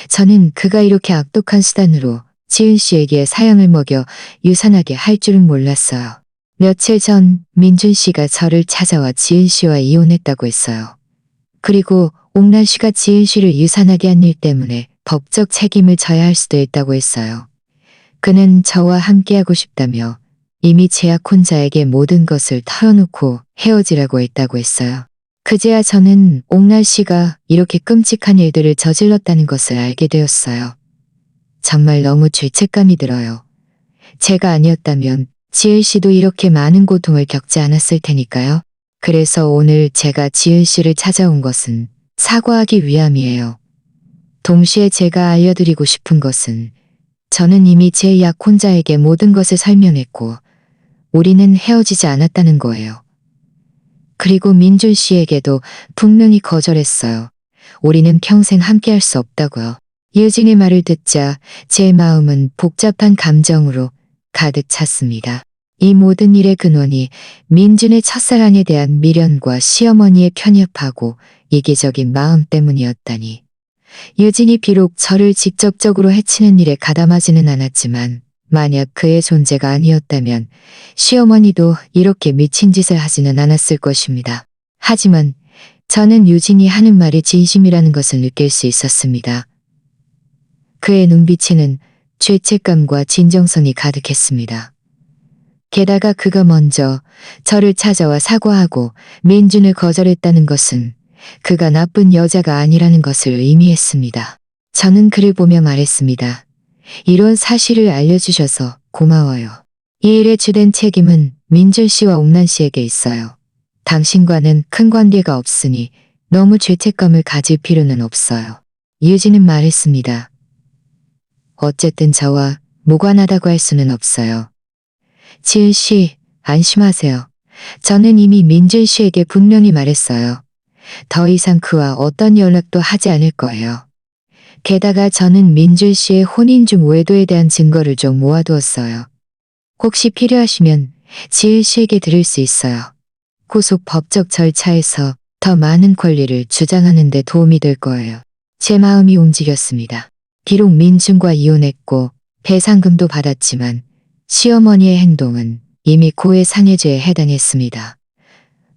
저는 그가 이렇게 악독한 수단으로 지은 씨에게 사형을 먹여 유산하게 할 줄은 몰랐어요. 며칠 전 민준 씨가 저를 찾아와 지은 씨와 이혼했다고 했어요. 그리고 옥란 씨가 지은 씨를 유산하게 한 일 때문에 법적 책임을 져야 할 수도 있다고 했어요. 그는 저와 함께하고 싶다며 이미 제 약혼자에게 모든 것을 털어놓고 헤어지라고 했다고 했어요. 그제야 저는 옥란 씨가 이렇게 끔찍한 일들을 저질렀다는 것을 알게 되었어요. 정말 너무 죄책감이 들어요. 제가 아니었다면 지은 씨도 이렇게 많은 고통을 겪지 않았을 테니까요. 그래서 오늘 제가 지은 씨를 찾아온 것은 사과하기 위함이에요. 동시에 제가 알려드리고 싶은 것은 저는 이미 제 약혼자에게 모든 것을 설명했고 우리는 헤어지지 않았다는 거예요. 그리고 민준 씨에게도 분명히 거절했어요. 우리는 평생 함께할 수 없다고요. 유진의 말을 듣자 제 마음은 복잡한 감정으로 가득 찼습니다. 이 모든 일의 근원이 민준의 첫사랑에 대한 미련과 시어머니의 편협하고 이기적인 마음 때문이었다니. 유진이 비록 저를 직접적으로 해치는 일에 가담하지는 않았지만 만약 그의 존재가 아니었다면 시어머니도 이렇게 미친 짓을 하지는 않았을 것입니다. 하지만 저는 유진이 하는 말이 진심이라는 것을 느낄 수 있었습니다. 그의 눈빛에는 죄책감과 진정성이 가득했습니다. 게다가 그가 먼저 저를 찾아와 사과하고 민준을 거절했다는 것은 그가 나쁜 여자가 아니라는 것을 의미했습니다. 저는 그를 보며 말했습니다. 이런 사실을 알려주셔서 고마워요. 이 일의 주된 책임은 민준 씨와 옥란 씨에게 있어요. 당신과는 큰 관계가 없으니 너무 죄책감을 가질 필요는 없어요. 유진은 말했습니다. 어쨌든 저와 무관하다고 할 수는 없어요. 지은 씨, 안심하세요. 저는 이미 민준 씨에게 분명히 말했어요. 더 이상 그와 어떤 연락도 하지 않을 거예요. 게다가 저는 민준 씨의 혼인중 외도에 대한 증거를 좀 모아두었어요. 혹시 필요하시면 지은 씨에게 드릴 수 있어요. 후속 법적 절차에서 더 많은 권리를 주장하는 데 도움이 될 거예요. 제 마음이 움직였습니다. 비록 민준과 이혼했고 배상금도 받았지만 시어머니의 행동은 이미 고해 상해죄에 해당했습니다.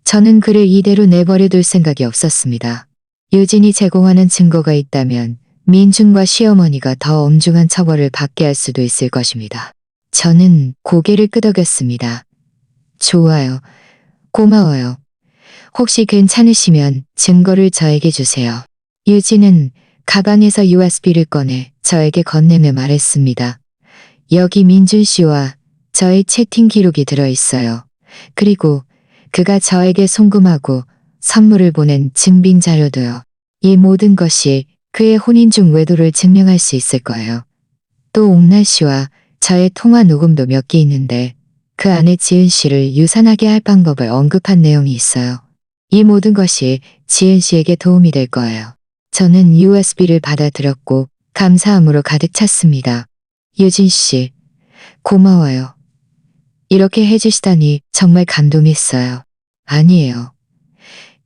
저는 그를 이대로 내버려둘 생각이 없었습니다. 유진이 제공하는 증거가 있다면 민준과 시어머니가 더 엄중한 처벌을 받게 할 수도 있을 것입니다. 저는 고개를 끄덕였습니다. 좋아요. 고마워요. 혹시 괜찮으시면 증거를 저에게 주세요. 유진은 가방에서 USB를 꺼내 저에게 건네며 말했습니다. 여기 민준 씨와 저의 채팅 기록이 들어있어요. 그리고 그가 저에게 송금하고 선물을 보낸 증빙 자료도요. 이 모든 것이 그의 혼인 중 외도를 증명할 수 있을 거예요. 또 옥란 씨와 저의 통화 녹음도 몇 개 있는데 그 안에 지은 씨를 유산하게 할 방법을 언급한 내용이 있어요. 이 모든 것이 지은 씨에게 도움이 될 거예요. 저는 USB를 받아들였고 감사함으로 가득 찼습니다. 유진 씨, 고마워요. 이렇게 해주시다니 정말 감동했어요. 아니에요.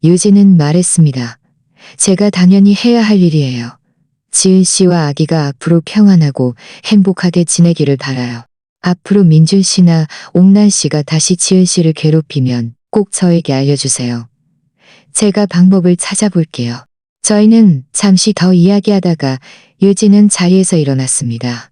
유진은 말했습니다. 제가 당연히 해야 할 일이에요. 지은 씨와 아기가 앞으로 평안하고 행복하게 지내기를 바라요. 앞으로 민준 씨나 옥란 씨가 다시 지은 씨를 괴롭히면 꼭 저에게 알려주세요. 제가 방법을 찾아볼게요. 저희는 잠시 더 이야기하다가 유진은 자리에서 일어났습니다.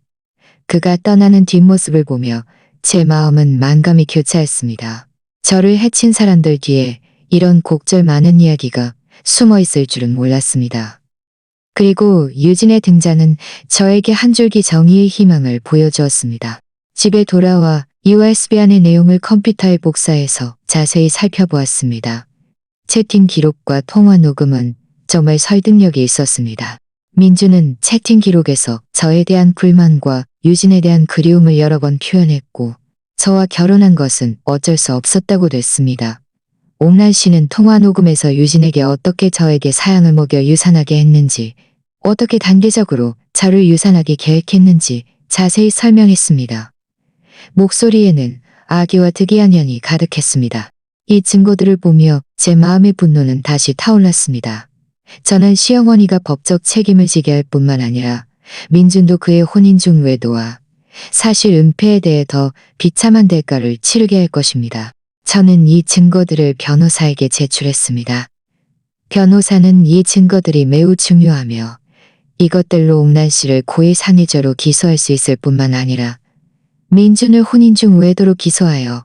그가 떠나는 뒷모습을 보며 제 마음은 만감이 교차했습니다. 저를 해친 사람들 뒤에 이런 곡절 많은 이야기가 숨어 있을 줄은 몰랐습니다. 그리고 유진의 등장은 저에게 한 줄기 정의의 희망을 보여주었습니다. 집에 돌아와 USB 안의 내용을 컴퓨터에 복사해서 자세히 살펴보았습니다. 채팅 기록과 통화 녹음은 정말 설득력이 있었습니다. 민주는 채팅 기록에서 저에 대한 불만과 유진에 대한 그리움을 여러 번 표현했고 저와 결혼한 것은 어쩔 수 없었다고 됐습니다. 옥란 씨는 통화 녹음에서 유진에게 어떻게 저에게 사양을 먹여 유산하게 했는지, 어떻게 단계적으로 저를 유산하게 계획했는지 자세히 설명했습니다. 목소리에는 아기와 특이한 연이 가득했습니다. 이 증거들을 보며 제 마음의 분노는 다시 타올랐습니다. 저는 시어머니가 법적 책임을 지게 할 뿐만 아니라 민준도 그의 혼인 중 외도와 사실 은폐에 대해 더 비참한 대가를 치르게 할 것입니다. 저는 이 증거들을 변호사에게 제출했습니다. 변호사는 이 증거들이 매우 중요하며 이것들로 옥란 씨를 고의 상해죄로 기소할 수 있을 뿐만 아니라 민준을 혼인 중 외도로 기소하여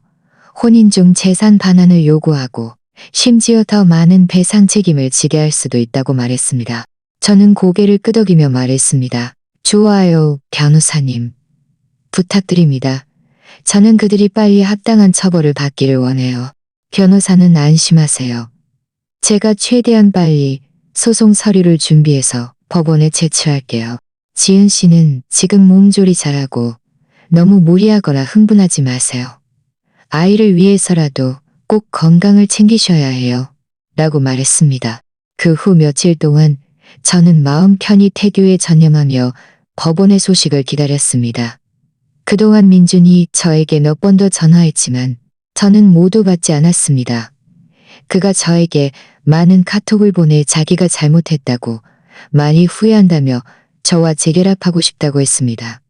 혼인 중 재산 반환을 요구하고 심지어 더 많은 배상 책임을 지게 할 수도 있다고 말했습니다. 저는 고개를 끄덕이며 말했습니다. 좋아요, 변호사님. 부탁드립니다. 저는 그들이 빨리 합당한 처벌을 받기를 원해요. 변호사는 안심하세요. 제가 최대한 빨리 소송 서류를 준비해서 법원에 제출할게요. 지은 씨는 지금 몸조리 잘하고 너무 무리하거나 흥분하지 마세요. 아이를 위해서라도 꼭 건강을 챙기셔야 해요. 라고 말했습니다. 그 후 며칠 동안 저는 마음 편히 태교에 전념하며 법원의 소식을 기다렸습니다. 그동안 민준이 저에게 몇 번 더 전화했지만 저는 모두 받지 않았습니다. 그가 저에게 많은 카톡을 보내 자기가 잘못했다고 많이 후회한다며 저와 재결합하고 싶다고 했습니다.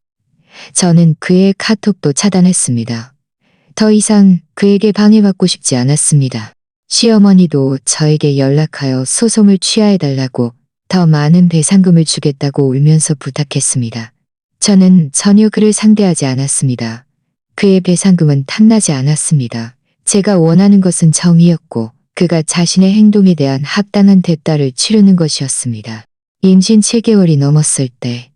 저는 그의 카톡도 차단했습니다. 더 이상 그에게 방해받고 싶지 않았습니다. 시어머니도 저에게 연락하여 소송을 취하해달라고 더 많은 배상금을 주겠다고 울면서 부탁했습니다. 저는 전혀 그를 상대하지 않았습니다. 그의 배상금은 탐나지 않았습니다. 제가 원하는 것은 정의였고 그가 자신의 행동에 대한 합당한 대가를 치르는 것이었습니다. 임신 7개월이 넘었을 때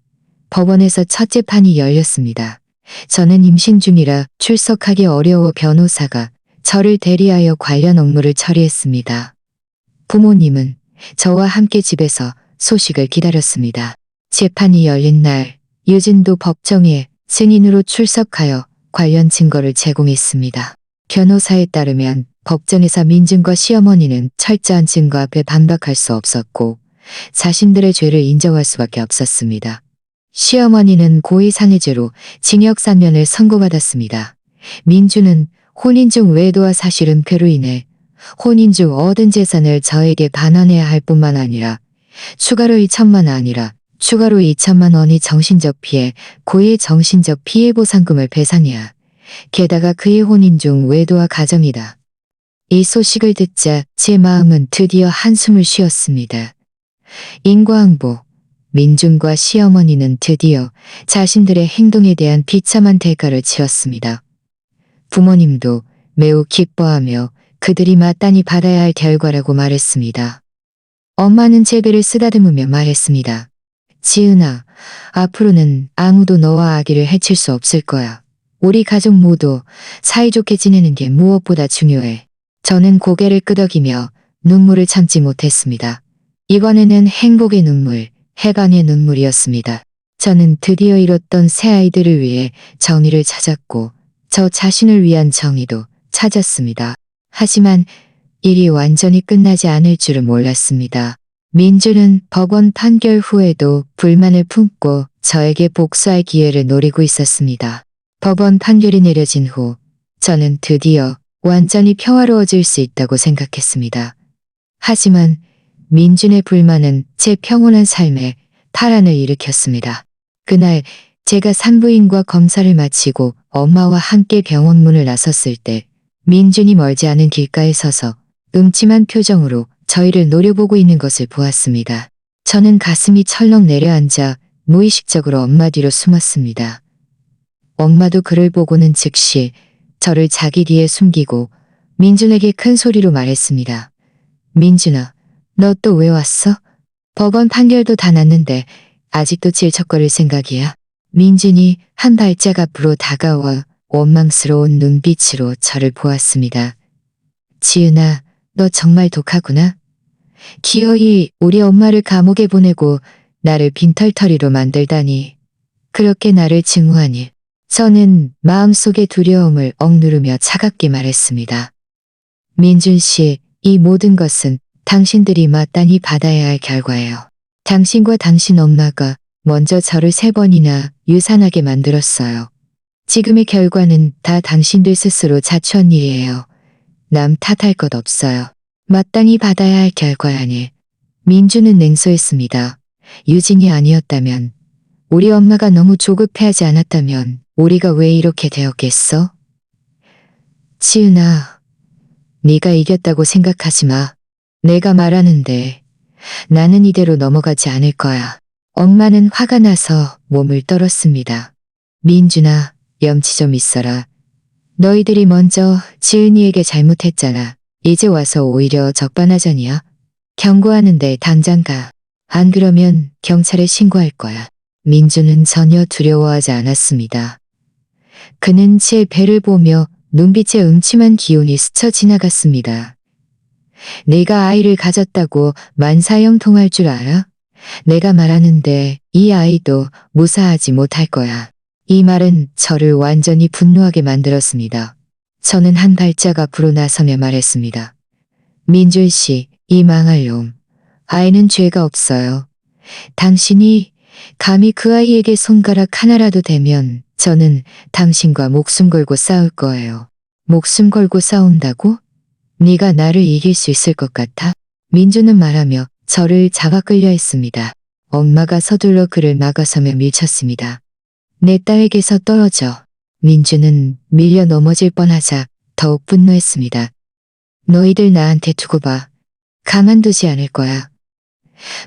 법원에서 첫 재판이 열렸습니다. 저는 임신 중이라 출석하기 어려워 변호사가 저를 대리하여 관련 업무를 처리했습니다. 부모님은 저와 함께 집에서 소식을 기다렸습니다. 재판이 열린 날 유진도 법정에 증인으로 출석하여 관련 증거를 제공했습니다. 변호사에 따르면 법정에서 민준과 시어머니는 철저한 증거 앞에 반박할 수 없었고 자신들의 죄를 인정할 수밖에 없었습니다. 시어머니는 고의상해죄로 징역 3년을 선고받았습니다. 민준은 혼인 중 외도와 사실 은폐로 인해 혼인 중 얻은 재산을 저에게 반환해야 할 뿐만 아니라 추가로 2천만 원이 정신적 피해, 고의의 정신적 피해 보상금을 배상해야 게다가 그의 혼인 중 외도와 가정이다. 이 소식을 듣자 제 마음은 드디어 한숨을 쉬었습니다. 인과응보, 민준과 시어머니는 드디어 자신들의 행동에 대한 비참한 대가를 치렀습니다. 부모님도 매우 기뻐하며 그들이 마땅히 받아야 할 결과라고 말했습니다. 엄마는 제 배를 쓰다듬으며 말했습니다. 지은아, 앞으로는 아무도 너와 아기를 해칠 수 없을 거야. 우리 가족 모두 사이좋게 지내는 게 무엇보다 중요해. 저는 고개를 끄덕이며 눈물을 참지 못했습니다. 이번에는 행복의 눈물, 해방의 눈물이었습니다. 저는 드디어 잃었던 새 아이들을 위해 정의를 찾았고 저 자신을 위한 정의도 찾았습니다. 하지만 일이 완전히 끝나지 않을 줄은 몰랐습니다. 민준은 법원 판결 후에도 불만을 품고 저에게 복수할 기회를 노리고 있었습니다. 법원 판결이 내려진 후 저는 드디어 완전히 평화로워질 수 있다고 생각했습니다. 하지만 민준의 불만은 제 평온한 삶에 파란을 일으켰습니다. 그날 제가 산부인과 검사를 마치고 엄마와 함께 병원 문을 나섰을 때 민준이 멀지 않은 길가에 서서 음침한 표정으로 저희를 노려보고 있는 것을 보았습니다. 저는 가슴이 철렁 내려앉아 무의식적으로 엄마 뒤로 숨었습니다. 엄마도 그를 보고는 즉시 저를 자기 뒤에 숨기고 민준에게 큰 소리로 말했습니다. 민준아, 너 또 왜 왔어? 법원 판결도 다 났는데 아직도 질척거릴 생각이야? 민준이 한 발짝 앞으로 다가와 원망스러운 눈빛으로 저를 보았습니다. 지은아, 너 정말 독하구나. 기어이 우리 엄마를 감옥에 보내고 나를 빈털터리로 만들다니. 그렇게 나를 증오하니. 저는 마음속의 두려움을 억누르며 차갑게 말했습니다. 민준 씨, 이 모든 것은 당신들이 마땅히 받아야 할 결과예요. 당신과 당신 엄마가 먼저 저를 3번이나 유산하게 만들었어요. 지금의 결과는 다 당신들 스스로 자초한 일이에요. 남 탓할 것 없어요. 마땅히 받아야 할 결과라니. 민주는 냉소했습니다. 유진이 아니었다면, 우리 엄마가 너무 조급해하지 않았다면 우리가 왜 이렇게 되었겠어? 지은아, 네가 이겼다고 생각하지 마. 내가 말하는데 나는 이대로 넘어가지 않을 거야. 엄마는 화가 나서 몸을 떨었습니다. 민준아, 염치 좀 있어라. 너희들이 먼저 지은이에게 잘못했잖아. 이제 와서 오히려 적반하장이야. 경고하는데 당장 가. 안 그러면 경찰에 신고할 거야. 민준은 전혀 두려워하지 않았습니다. 그는 제 배를 보며 눈빛에 음침한 기운이 스쳐 지나갔습니다. 내가 아이를 가졌다고 만사형통할 줄 알아? 내가 말하는데 이 아이도 무사하지 못할 거야. 이 말은 저를 완전히 분노하게 만들었습니다. 저는 한 발짝 앞으로 나서며 말했습니다. 민준 씨, 이 망할 놈. 아이는 죄가 없어요. 당신이 감히 그 아이에게 손가락 하나라도 대면 저는 당신과 목숨 걸고 싸울 거예요. 목숨 걸고 싸운다고? 네가 나를 이길 수 있을 것 같아? 민주는 말하며 저를 잡아 끌려 했습니다. 엄마가 서둘러 그를 막아서며 밀쳤습니다. 내 딸에게서 떨어져. 민주는 밀려 넘어질 뻔하자 더욱 분노했습니다. 너희들 나한테 두고 봐. 가만두지 않을 거야.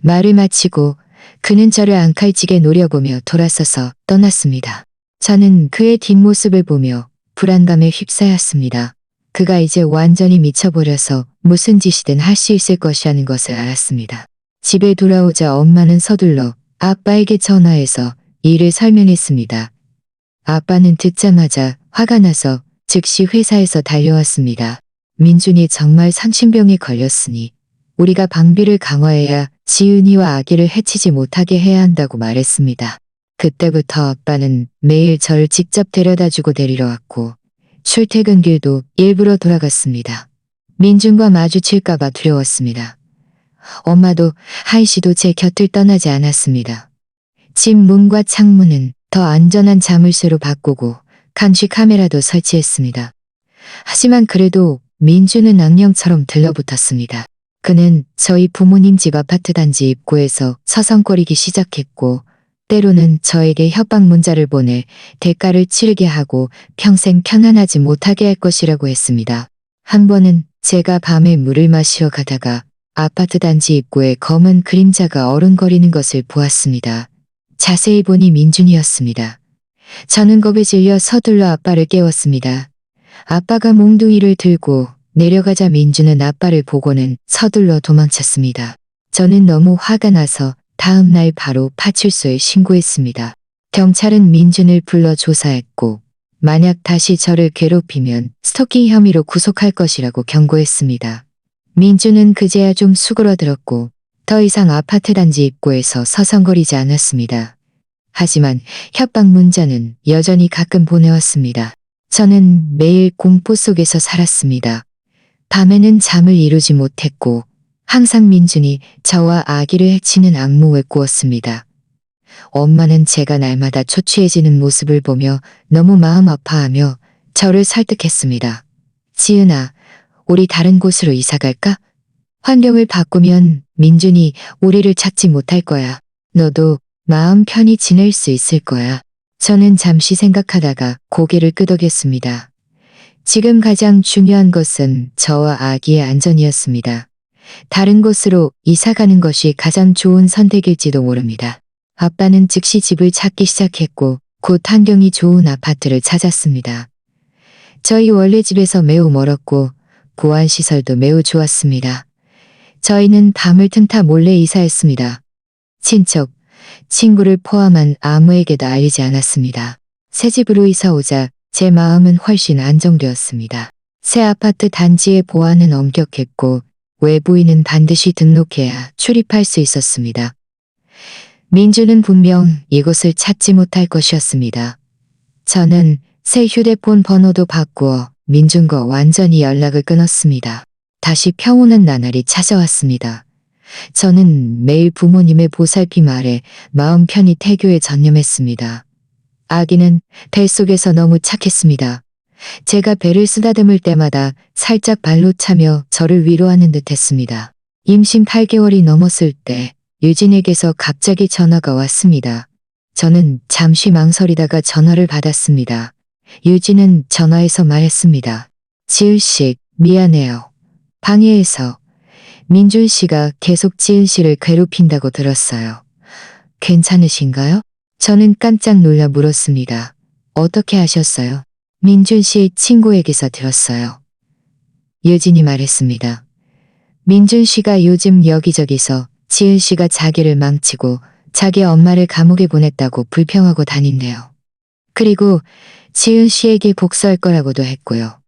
말을 마치고 그는 저를 앙칼지게 노려보며 돌아서서 떠났습니다. 저는 그의 뒷모습을 보며 불안감에 휩싸였습니다. 그가 이제 완전히 미쳐버려서 무슨 짓이든 할 수 있을 것이라는 것을 알았습니다. 집에 돌아오자 엄마는 서둘러 아빠에게 전화해서 일을 설명했습니다. 아빠는 듣자마자 화가 나서 즉시 회사에서 달려왔습니다. 민준이 정말 상심병에 걸렸으니 우리가 방비를 강화해야 지은이와 아기를 해치지 못하게 해야 한다고 말했습니다. 그때부터 아빠는 매일 저를 직접 데려다주고 데리러 왔고 출퇴근길도 일부러 돌아갔습니다. 민준과 마주칠까봐 두려웠습니다. 엄마도 한시도 제 곁을 떠나지 않았습니다. 집 문과 창문은 더 안전한 자물쇠로 바꾸고 감시 카메라도 설치했습니다. 하지만 그래도 민준은 악령처럼 들러붙었습니다. 그는 저희 부모님 집 아파트 단지 입구에서 서성거리기 시작했고 때로는 저에게 협박 문자를 보내 대가를 치르게 하고 평생 편안하지 못하게 할 것이라고 했습니다. 한 번은 제가 밤에 물을 마시러 가다가 아파트 단지 입구에 검은 그림자가 어른거리는 것을 보았습니다. 자세히 보니 민준이었습니다. 저는 겁에 질려 서둘러 아빠를 깨웠습니다. 아빠가 몽둥이를 들고 내려가자 민준은 아빠를 보고는 서둘러 도망쳤습니다. 저는 너무 화가 나서 다음 날 바로 파출소에 신고했습니다. 경찰은 민준을 불러 조사했고 만약 다시 저를 괴롭히면 스토킹 혐의로 구속할 것이라고 경고했습니다. 민준은 그제야 좀 수그러들었고 더 이상 아파트 단지 입구에서 서성거리지 않았습니다. 하지만 협박 문자는 여전히 가끔 보내왔습니다. 저는 매일 공포 속에서 살았습니다. 밤에는 잠을 이루지 못했고 항상 민준이 저와 아기를 해치는 악몽을 꾸었습니다. 엄마는 제가 날마다 초췌해지는 모습을 보며 너무 마음 아파하며 저를 설득했습니다. 지은아, 우리 다른 곳으로 이사 갈까? 환경을 바꾸면 민준이 우리를 찾지 못할 거야. 너도 마음 편히 지낼 수 있을 거야. 저는 잠시 생각하다가 고개를 끄덕였습니다. 지금 가장 중요한 것은 저와 아기의 안전이었습니다. 다른 곳으로 이사 가는 것이 가장 좋은 선택일지도 모릅니다. 아빠는 즉시 집을 찾기 시작했고 곧 환경이 좋은 아파트를 찾았습니다. 저희 원래 집에서 매우 멀었고 보안시설도 매우 좋았습니다. 저희는 밤을 틈타 몰래 이사했습니다. 친척, 친구를 포함한 아무에게도 알리지 않았습니다. 새 집으로 이사 오자 제 마음은 훨씬 안정되었습니다. 새 아파트 단지의 보안은 엄격했고 외부인은 반드시 등록해야 출입할 수 있었습니다. 민주는 분명 이곳을 찾지 못할 것이었습니다. 저는 새 휴대폰 번호도 바꾸어 민준과 완전히 연락을 끊었습니다. 다시 평온한 나날이 찾아왔습니다. 저는 매일 부모님의 보살핌 아래 마음 편히 태교에 전념했습니다. 아기는 뱃속에서 너무 착했습니다. 제가 배를 쓰다듬을 때마다 살짝 발로 차며 저를 위로하는 듯 했습니다. 임신 8개월이 넘었을 때 유진에게서 갑자기 전화가 왔습니다. 저는 잠시 망설이다가 전화를 받았습니다. 유진은 전화에서 말했습니다. 지은 씨, 미안해요. 방해해서. 민준 씨가 계속 지은 씨를 괴롭힌다고 들었어요. 괜찮으신가요? 저는 깜짝 놀라 물었습니다. 어떻게 하셨어요? 민준 씨 친구에게서 들었어요. 유진이 말했습니다. 민준 씨가 요즘 여기저기서 지은 씨가 자기를 망치고 자기 엄마를 감옥에 보냈다고 불평하고 다닌대요. 그리고 지은 씨에게 복수할 거라고도 했고요.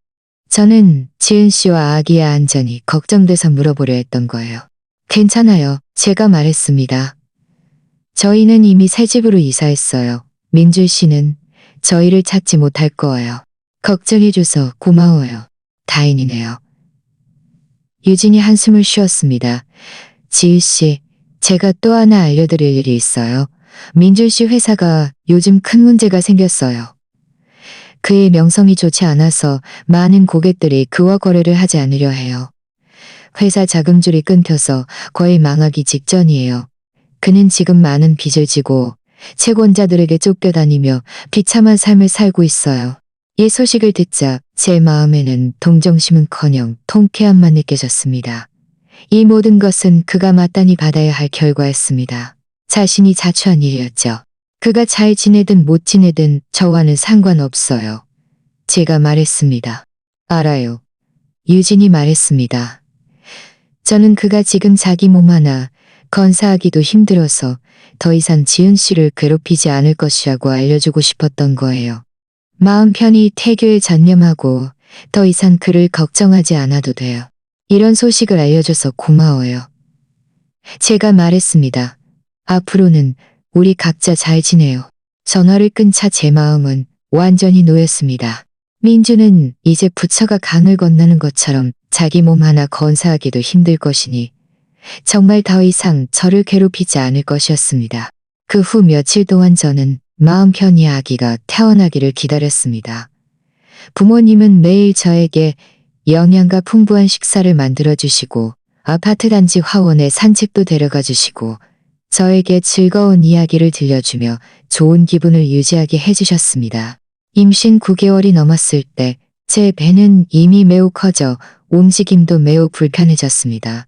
저는 지은 씨와 아기의 안전이 걱정돼서 물어보려 했던 거예요. 괜찮아요. 제가 말했습니다. 저희는 이미 새 집으로 이사했어요. 민준 씨는 저희를 찾지 못할 거예요. 걱정해줘서 고마워요. 다행이네요. 유진이 한숨을 쉬었습니다. 지은 씨, 제가 또 하나 알려드릴 일이 있어요. 민준 씨 회사가 요즘 큰 문제가 생겼어요. 그의 명성이 좋지 않아서 많은 고객들이 그와 거래를 하지 않으려 해요. 회사 자금줄이 끊겨서 거의 망하기 직전이에요. 그는 지금 많은 빚을 지고 채권자들에게 쫓겨다니며 비참한 삶을 살고 있어요. 이 소식을 듣자 제 마음에는 동정심은커녕 통쾌함만 느껴졌습니다. 이 모든 것은 그가 마땅히 받아야 할 결과였습니다. 자신이 자초한 일이었죠. 그가 잘 지내든 못 지내든 저와는 상관없어요. 제가 말했습니다. 알아요. 유진이 말했습니다. 저는 그가 지금 자기 몸 하나 건사하기도 힘들어서 더 이상 지은 씨를 괴롭히지 않을 것이라고 알려주고 싶었던 거예요. 마음 편히 태교에 전념하고 더 이상 그를 걱정하지 않아도 돼요. 이런 소식을 알려줘서 고마워요. 제가 말했습니다. 앞으로는 우리 각자 잘 지내요. 전화를 끈 차 제 마음은 완전히 놓였습니다. 민주는 이제 부처가 강을 건너는 것처럼 자기 몸 하나 건사하기도 힘들 것이니 정말 더 이상 저를 괴롭히지 않을 것이었습니다. 그 후 며칠 동안 저는 마음 편히 아기가 태어나기를 기다렸습니다. 부모님은 매일 저에게 영양가 풍부한 식사를 만들어주시고 아파트 단지 화원에 산책도 데려가 주시고 저에게 즐거운 이야기를 들려주며 좋은 기분을 유지하게 해주셨습니다. 임신 9개월이 넘었을 때 제 배는 이미 매우 커져 움직임도 매우 불편해졌습니다.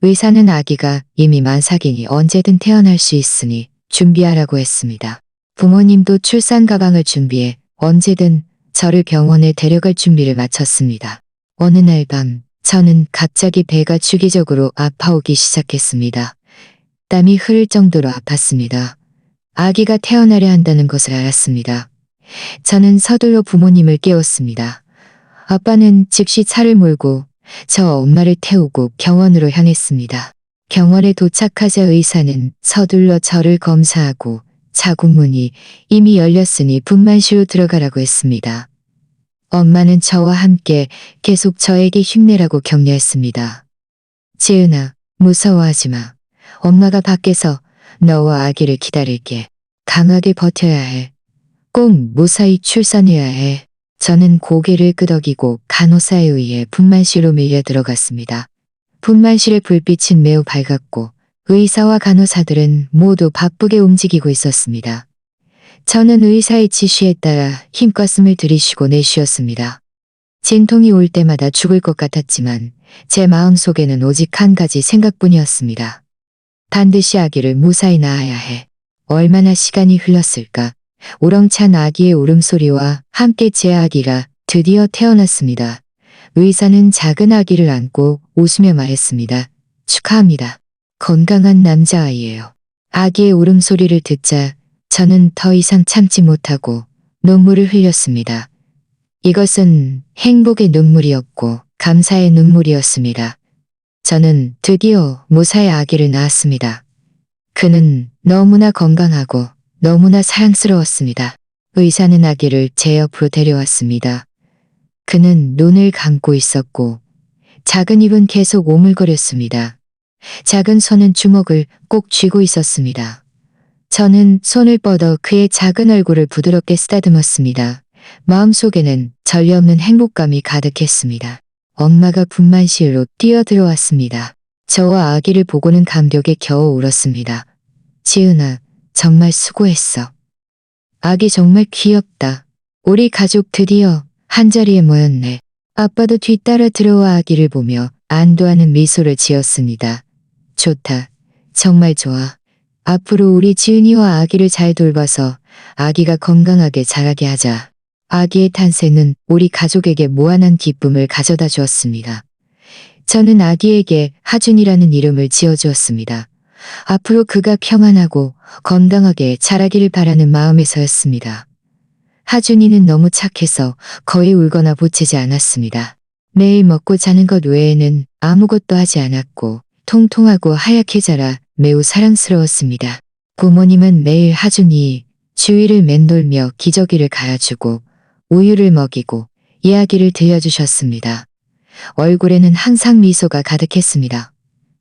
의사는 아기가 이미 만삭이니 언제든 태어날 수 있으니 준비하라고 했습니다. 부모님도 출산 가방을 준비해 언제든 저를 병원에 데려갈 준비를 마쳤습니다. 어느 날 밤 저는 갑자기 배가 주기적으로 아파오기 시작했습니다. 땀이 흐를 정도로 아팠습니다. 아기가 태어나려 한다는 것을 알았습니다. 저는 서둘러 부모님을 깨웠습니다. 아빠는 즉시 차를 몰고 저 엄마를 태우고 병원으로 향했습니다. 병원에 도착하자 의사는 서둘러 저를 검사하고 자궁문이 이미 열렸으니 분만실로 들어가라고 했습니다. 엄마는 저와 함께 계속 저에게 힘내라고 격려했습니다. 지은아, 무서워하지 마. 엄마가 밖에서 너와 아기를 기다릴게. 강하게 버텨야 해. 꼭 무사히 출산해야 해. 저는 고개를 끄덕이고 간호사에 의해 분만실로 밀려 들어갔습니다. 분만실의 불빛은 매우 밝았고 의사와 간호사들은 모두 바쁘게 움직이고 있었습니다. 저는 의사의 지시에 따라 힘껏 숨을 들이쉬고 내쉬었습니다. 진통이 올 때마다 죽을 것 같았지만 제 마음속에는 오직 한 가지 생각뿐이었습니다. 반드시 아기를 무사히 낳아야 해. 얼마나 시간이 흘렀을까. 우렁찬 아기의 울음소리와 함께 제 아기가 드디어 태어났습니다. 의사는 작은 아기를 안고 웃으며 말했습니다. 축하합니다. 건강한 남자아이예요. 아기의 울음소리를 듣자 저는 더 이상 참지 못하고 눈물을 흘렸습니다. 이것은 행복의 눈물이었고 감사의 눈물이었습니다. 저는 드디어 무사히 아기를 낳았습니다. 그는 너무나 건강하고 너무나 사랑스러웠습니다. 의사는 아기를 제 옆으로 데려왔습니다. 그는 눈을 감고 있었고 작은 입은 계속 오물거렸습니다. 작은 손은 주먹을 꼭 쥐고 있었습니다. 저는 손을 뻗어 그의 작은 얼굴을 부드럽게 쓰다듬었습니다. 마음속에는 전례 없는 행복감이 가득했습니다. 엄마가 분만실로 뛰어들어왔습니다. 저와 아기를 보고는 감격에 겨우 울었습니다. 지은아, 정말 수고했어. 아기 정말 귀엽다. 우리 가족 드디어 한자리에 모였네. 아빠도 뒤따라 들어와 아기를 보며 안도하는 미소를 지었습니다. 좋다. 정말 좋아. 앞으로 우리 지은이와 아기를 잘 돌봐서 아기가 건강하게 자라게 하자. 아기의 탄생은 우리 가족에게 무한한 기쁨을 가져다 주었습니다. 저는 아기에게 하준이라는 이름을 지어주었습니다. 앞으로 그가 평안하고 건강하게 자라기를 바라는 마음에서였습니다. 하준이는 너무 착해서 거의 울거나 보채지 않았습니다. 매일 먹고 자는 것 외에는 아무것도 하지 않았고 통통하고 하얗게 자라 매우 사랑스러웠습니다. 부모님은 매일 하준이 주위를 맴돌며 기저귀를 갈아주고 우유를 먹이고 이야기를 들려주셨습니다. 얼굴에는 항상 미소가 가득했습니다.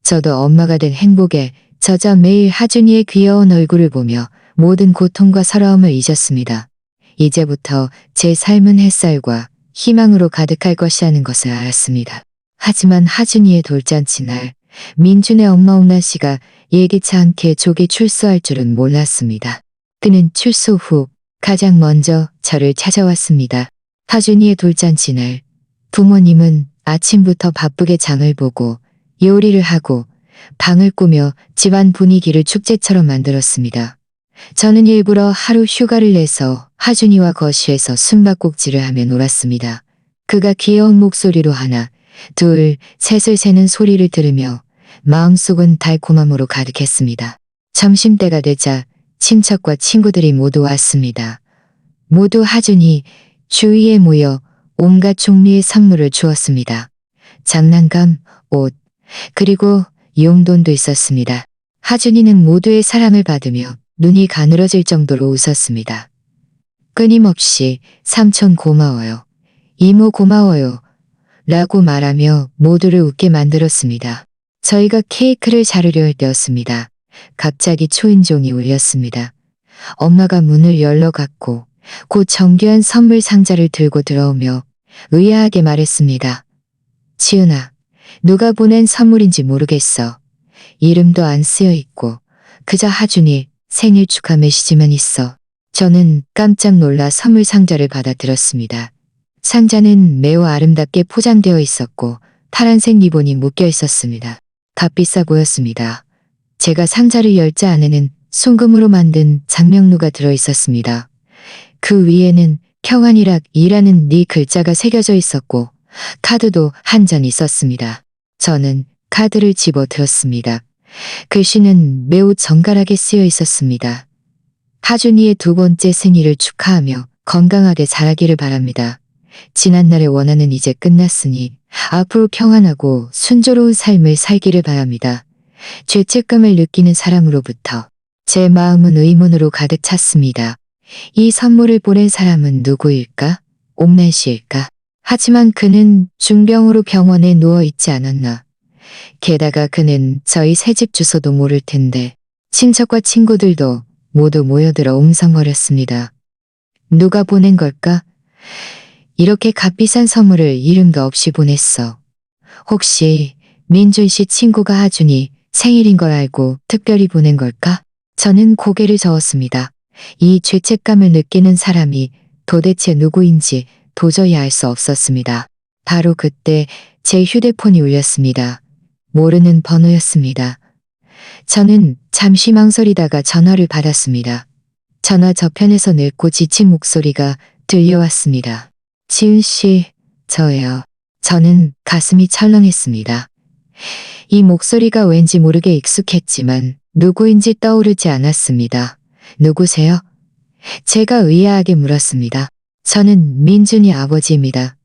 저도 엄마가 된 행복에 젖어 매일 하준이의 귀여운 얼굴을 보며 모든 고통과 서러움을 잊었습니다. 이제부터 제 삶은 햇살과 희망으로 가득할 것이라는 것을 알았습니다. 하지만 하준이의 돌잔치 날 민준의 엄마 옥란 씨가 예기치 않게 조기 출소할 줄은 몰랐습니다. 그는 출소 후 가장 먼저 저를 찾아왔습니다. 하준이의 돌잔치 날 부모님은 아침부터 바쁘게 장을 보고 요리를 하고 방을 꾸며 집안 분위기를 축제처럼 만들었습니다. 저는 일부러 하루 휴가를 내서 하준이와 거실에서 숨바꼭질을 하며 놀았습니다. 그가 귀여운 목소리로 하나, 둘, 셋을 세는 소리를 들으며 마음속은 달콤함으로 가득했습니다. 점심때가 되자 친척과 친구들이 모두 왔습니다. 모두 하준이 주위에 모여 온갖 종류의 선물을 주었습니다. 장난감, 옷, 그리고 용돈도 있었습니다. 하준이는 모두의 사랑을 받으며 눈이 가늘어질 정도로 웃었습니다. 끊임없이 삼촌 고마워요. 이모 고마워요. 라고 말하며 모두를 웃게 만들었습니다. 저희가 케이크를 자르려 할 때였습니다. 갑자기 초인종이 울렸습니다. 엄마가 문을 열러 갔고 곧 정교한 선물 상자를 들고 들어오며 의아하게 말했습니다. 지은아, 누가 보낸 선물인지 모르겠어. 이름도 안 쓰여 있고 그저 하준이 생일 축하 메시지만 있어. 저는 깜짝 놀라 선물 상자를 받아들였습니다. 상자는 매우 아름답게 포장되어 있었고 파란색 리본이 묶여 있었습니다. 값비싸 보였습니다. 제가 상자를 열자 안에는 순금으로 만든 장명루가 들어 있었습니다. 그 위에는 평안이락이라는 네 글자가 새겨져 있었고 카드도 한 장 있었습니다. 저는 카드를 집어들었습니다. 글씨는 매우 정갈하게 쓰여 있었습니다. 하준이의 두 번째 생일을 축하하며 건강하게 자라기를 바랍니다. 지난날의 원한은 이제 끝났으니 앞으로 평안하고 순조로운 삶을 살기를 바랍니다. 죄책감을 느끼는 사람으로부터 제 마음은 의문으로 가득 찼습니다. 이 선물을 보낸 사람은 누구일까? 옥란 씨일까? 하지만 그는 중병으로 병원에 누워있지 않았나. 게다가 그는 저희 새집 주소도 모를 텐데 친척과 친구들도 모두 모여들어 웅성거렸습니다. 누가 보낸 걸까? 이렇게 값비싼 선물을 이름도 없이 보냈어. 혹시 민준 씨 친구가 하준이 생일인 걸 알고 특별히 보낸 걸까? 저는 고개를 저었습니다. 이 죄책감을 느끼는 사람이 도대체 누구인지 도저히 알 수 없었습니다. 바로 그때 제 휴대폰이 울렸습니다. 모르는 번호였습니다. 저는 잠시 망설이다가 전화를 받았습니다. 전화 저편에서 늙고 지친 목소리가 들려왔습니다. 지은 씨, 저예요. 저는 가슴이 철렁했습니다. 이 목소리가 왠지 모르게 익숙했지만 누구인지 떠오르지 않았습니다. 누구세요? 제가 의아하게 물었습니다. 저는 민준이 아버지입니다.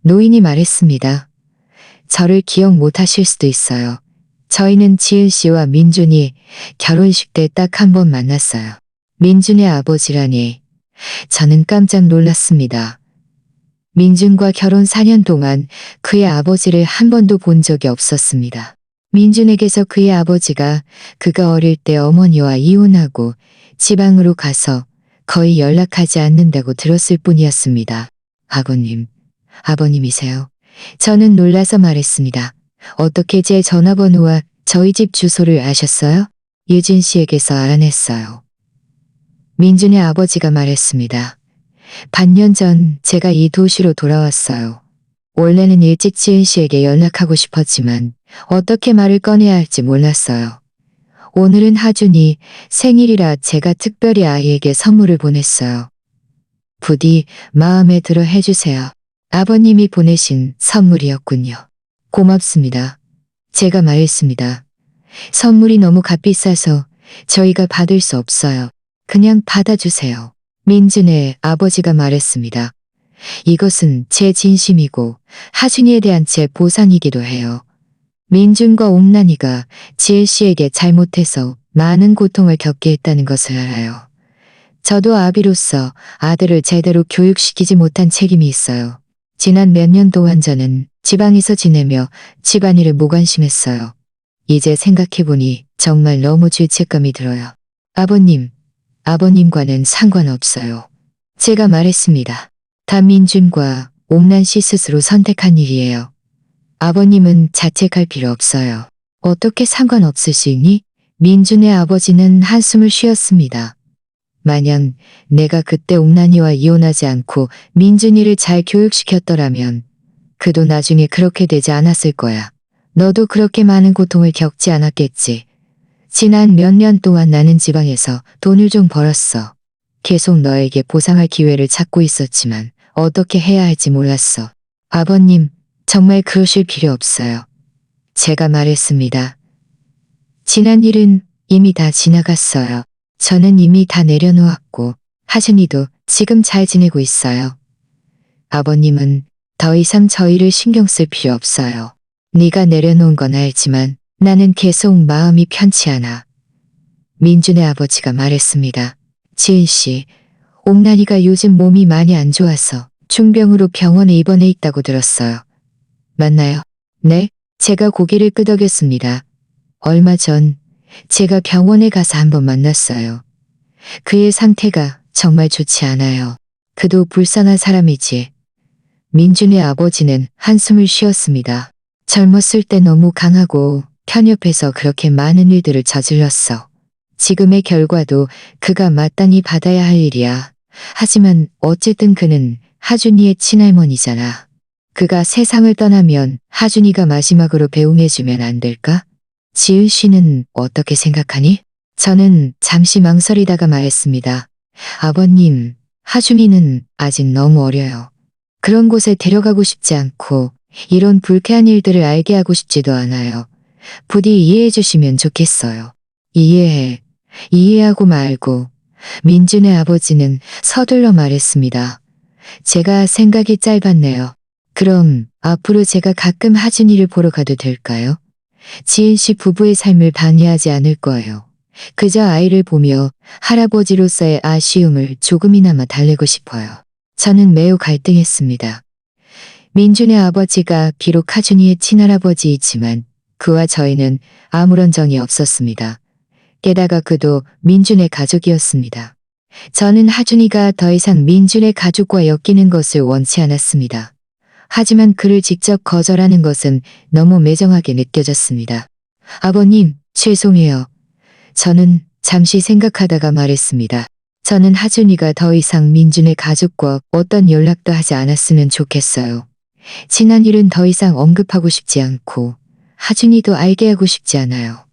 노인이 말했습니다. 저를 기억 못하실 수도 있어요. 저희는 지은 씨와 민준이 결혼식 때 딱 한 번 만났어요. 민준의 아버지라니. 저는 깜짝 놀랐습니다. 민준과 결혼 4년 동안 그의 아버지를 한 번도 본 적이 없었습니다. 민준에게서 그의 아버지가 그가 어릴 때 어머니와 이혼하고 지방으로 가서 거의 연락하지 않는다고 들었을 뿐이었습니다. 아버님이세요? 저는 놀라서 말했습니다. 어떻게 제 전화번호와 저희 집 주소를 아셨어요? 유진 씨에게서 알아냈어요. 민준의 아버지가 말했습니다. 반년 전 제가 이 도시로 돌아왔어요. 원래는 일찍 지은 씨에게 연락하고 싶었지만 어떻게 말을 꺼내야 할지 몰랐어요. 오늘은 하준이 생일이라 제가 특별히 아이에게 선물을 보냈어요. 부디 마음에 들어 해주세요. 아버님이 보내신 선물이었군요. 고맙습니다. 제가 말했습니다. 선물이 너무 값비싸서 저희가 받을 수 없어요. 그냥 받아주세요. 민준의 아버지가 말했습니다. 이것은 제 진심이고 하준이에 대한 제 보상이기도 해요. 민준과 옥란이가 지혜 씨에게 잘못해서 많은 고통을 겪게 했다는 것을 알아요. 저도 아비로서 아들을 제대로 교육시키지 못한 책임이 있어요. 지난 몇 년 동안 저는 지방에서 지내며 집안일을 무관심했어요. 이제 생각해보니 정말 너무 죄책감이 들어요. 아버님과는 상관없어요. 제가 말했습니다. 다 민준과 옥란 씨 스스로 선택한 일이에요. 아버님은 자책할 필요 없어요. 어떻게 상관없으시니? 민준의 아버지는 한숨을 쉬었습니다. 만약 내가 그때 옥란이와 이혼하지 않고 민준이를 잘 교육시켰더라면 그도 나중에 그렇게 되지 않았을 거야. 너도 그렇게 많은 고통을 겪지 않았겠지. 지난 몇 년 동안 나는 지방에서 돈을 좀 벌었어. 계속 너에게 보상할 기회를 찾고 있었지만 어떻게 해야 할지 몰랐어. 아버님, 정말 그러실 필요 없어요. 제가 말했습니다. 지난 일은 이미 다 지나갔어요. 저는 이미 다 내려놓았고 하준이도 지금 잘 지내고 있어요. 아버님은 더 이상 저희를 신경 쓸 필요 없어요. 네가 내려놓은 건 알지만 나는 계속 마음이 편치 않아. 민준의 아버지가 말했습니다. 지은 씨, 옥란이가 요즘 몸이 많이 안 좋아서 중병으로 병원에 입원해 있다고 들었어요. 맞나요? 네, 제가 고개를 끄덕였습니다. 얼마 전 제가 병원에 가서 한번 만났어요. 그의 상태가 정말 좋지 않아요. 그도 불쌍한 사람이지. 민준의 아버지는 한숨을 쉬었습니다. 젊었을 때 너무 강하고 편협해서 그렇게 많은 일들을 저질렀어. 지금의 결과도 그가 마땅히 받아야 할 일이야. 하지만 어쨌든 그는 하준이의 친할머니잖아. 그가 세상을 떠나면 하준이가 마지막으로 배웅해주면 안 될까? 지은 씨는 어떻게 생각하니? 저는 잠시 망설이다가 말했습니다. 아버님, 하준이는 아직 너무 어려요. 그런 곳에 데려가고 싶지 않고 이런 불쾌한 일들을 알게 하고 싶지도 않아요. 부디 이해해 주시면 좋겠어요. 이해하고 말고. 민준의 아버지는 서둘러 말했습니다. 제가 생각이 짧았네요. 그럼 앞으로 제가 가끔 하준이를 보러 가도 될까요? 지은 씨 부부의 삶을 방해하지 않을 거예요. 그저 아이를 보며 할아버지로서의 아쉬움을 조금이나마 달래고 싶어요. 저는 매우 갈등했습니다. 민준의 아버지가 비록 하준이의 친할아버지이지만 그와 저희는 아무런 정이 없었습니다. 게다가 그도 민준의 가족이었습니다. 저는 하준이가 더 이상 민준의 가족과 엮이는 것을 원치 않았습니다. 하지만 그를 직접 거절하는 것은 너무 매정하게 느껴졌습니다. 아버님, 죄송해요. 저는 잠시 생각하다가 말했습니다. 저는 하준이가 더 이상 민준의 가족과 어떤 연락도 하지 않았으면 좋겠어요. 지난 일은 더 이상 언급하고 싶지 않고 하준이도 알게 하고 싶지 않아요.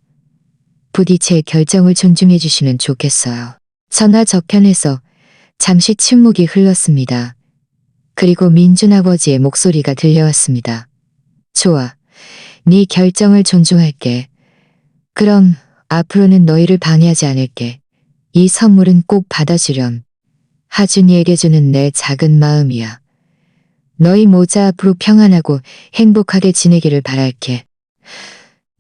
부디 제 결정을 존중해 주시면 좋겠어요. 전화 저편에서 잠시 침묵이 흘렀습니다. 그리고 민준 아버지의 목소리가 들려왔습니다. 좋아. 네 결정을 존중할게. 그럼 앞으로는 너희를 방해하지 않을게. 이 선물은 꼭 받아주렴. 하준이에게 주는 내 작은 마음이야. 너희 모자 앞으로 평안하고 행복하게 지내기를 바랄게.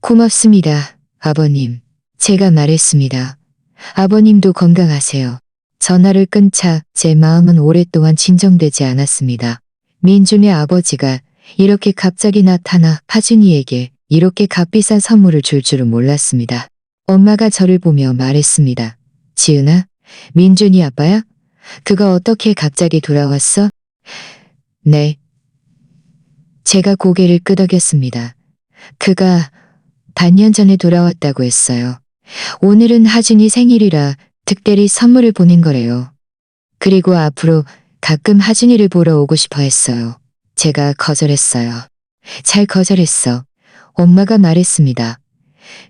고맙습니다, 아버님. 제가 말했습니다. 아버님도 건강하세요. 전화를 끈 차 제 마음은 오랫동안 진정되지 않았습니다. 민준의 아버지가 이렇게 갑자기 나타나 하준이에게 이렇게 값비싼 선물을 줄 줄은 몰랐습니다. 엄마가 저를 보며 말했습니다. 지은아, 민준이 아빠야? 그가 어떻게 갑자기 돌아왔어? 네. 제가 고개를 끄덕였습니다. 그가 반년 전에 돌아왔다고 했어요. 오늘은 하준이 생일이라 특별히 선물을 보낸 거래요. 그리고 앞으로 가끔 하준이를 보러 오고 싶어 했어요. 제가 거절했어요. 잘 거절했어. 엄마가 말했습니다.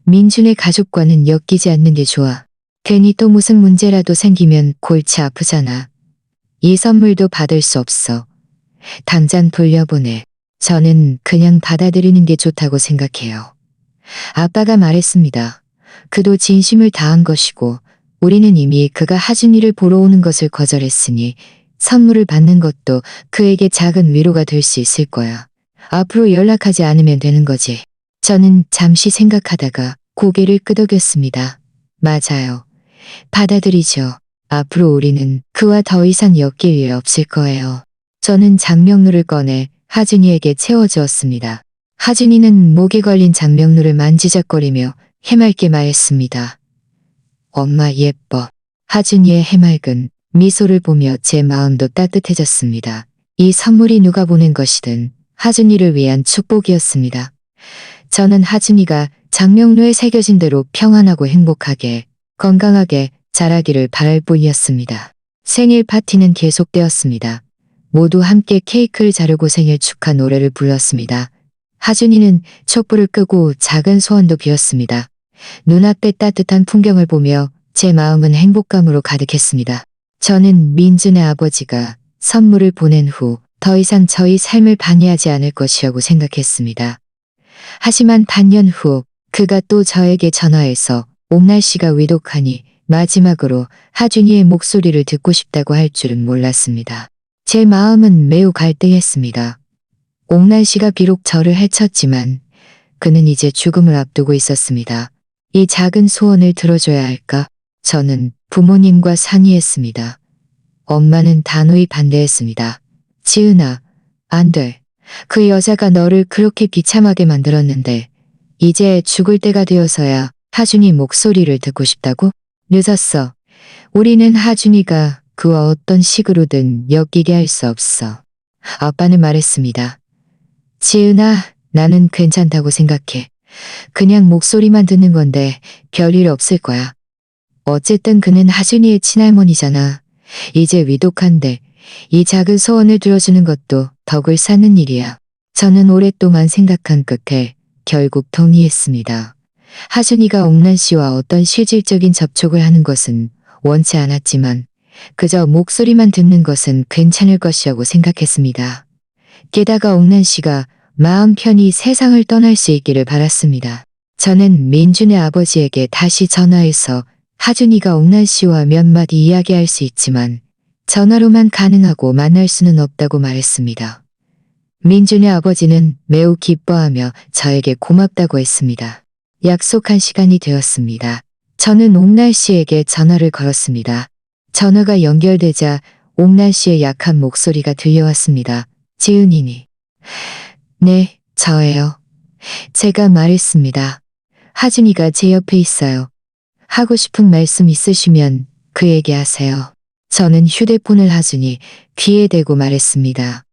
민준의 가족과는 엮이지 않는 게 좋아. 괜히 또 무슨 문제라도 생기면 골치 아프잖아. 이 선물도 받을 수 없어. 당장 돌려보내. 저는 그냥 받아들이는 게 좋다고 생각해요. 아빠가 말했습니다. 그도 진심을 다한 것이고 우리는 이미 그가 하준이를 보러 오는 것을 거절했으니 선물을 받는 것도 그에게 작은 위로가 될 수 있을 거야. 앞으로 연락하지 않으면 되는 거지. 저는 잠시 생각하다가 고개를 끄덕였습니다. 맞아요. 받아들이죠. 앞으로 우리는 그와 더 이상 엮일 일 없을 거예요. 저는 장명루를 꺼내 하준이에게 채워주었습니다. 하준이는 목에 걸린 장명루를 만지작거리며 해맑게 말했습니다. 엄마 예뻐. 하준이의 해맑은 미소를 보며 제 마음도 따뜻해졌습니다. 이 선물이 누가 보낸 것이든 하준이를 위한 축복이었습니다. 저는 하준이가 장명루에 새겨진 대로 평안하고 행복하게 건강하게 자라기를 바랄 뿐이었습니다. 생일 파티는 계속되었습니다. 모두 함께 케이크를 자르고 생일 축하 노래를 불렀습니다. 하준이는 촛불을 끄고 작은 소원도 비었습니다. 눈앞의 따뜻한 풍경을 보며 제 마음은 행복감으로 가득했습니다. 저는 민준의 아버지가 선물을 보낸 후 더 이상 저희 삶을 방해하지 않을 것이라고 생각했습니다. 하지만 반년 후 그가 또 저에게 전화해서 옥날 씨가 위독하니 마지막으로 하준이의 목소리를 듣고 싶다고 할 줄은 몰랐습니다. 제 마음은 매우 갈등했습니다. 옥날 씨가 비록 저를 해쳤지만 그는 이제 죽음을 앞두고 있었습니다. 이 작은 소원을 들어줘야 할까? 저는 부모님과 상의했습니다. 엄마는 단호히 반대했습니다. 지은아, 안 돼. 그 여자가 너를 그렇게 비참하게 만들었는데 이제 죽을 때가 되어서야 하준이 목소리를 듣고 싶다고? 늦었어. 우리는 하준이가 그와 어떤 식으로든 엮이게 할 수 없어. 아빠는 말했습니다. 지은아, 나는 괜찮다고 생각해. 그냥 목소리만 듣는 건데 별일 없을 거야. 어쨌든 그는 하준이의 친할머니잖아. 이제 위독한데 이 작은 소원을 들어주는 것도 덕을 쌓는 일이야. 저는 오랫동안 생각한 끝에 결국 동의했습니다. 하준이가 옥란 씨와 어떤 실질적인 접촉을 하는 것은 원치 않았지만 그저 목소리만 듣는 것은 괜찮을 것이라고 생각했습니다. 게다가 옥란 씨가 마음 편히 세상을 떠날 수 있기를 바랐습니다. 저는 민준의 아버지에게 다시 전화해서 하준이가 옥란 씨와 몇 마디 이야기할 수 있지만 전화로만 가능하고 만날 수는 없다고 말했습니다. 민준의 아버지는 매우 기뻐하며 저에게 고맙다고 했습니다. 약속한 시간이 되었습니다. 저는 옥날 씨에게 전화를 걸었습니다. 전화가 연결되자 옥날 씨의 약한 목소리가 들려왔습니다. 지은이니. 네, 저예요. 제가 말했습니다. 하준이가 제 옆에 있어요. 하고 싶은 말씀 있으시면 그에게 하세요. 저는 휴대폰을 하준이 귀에 대고 말했습니다.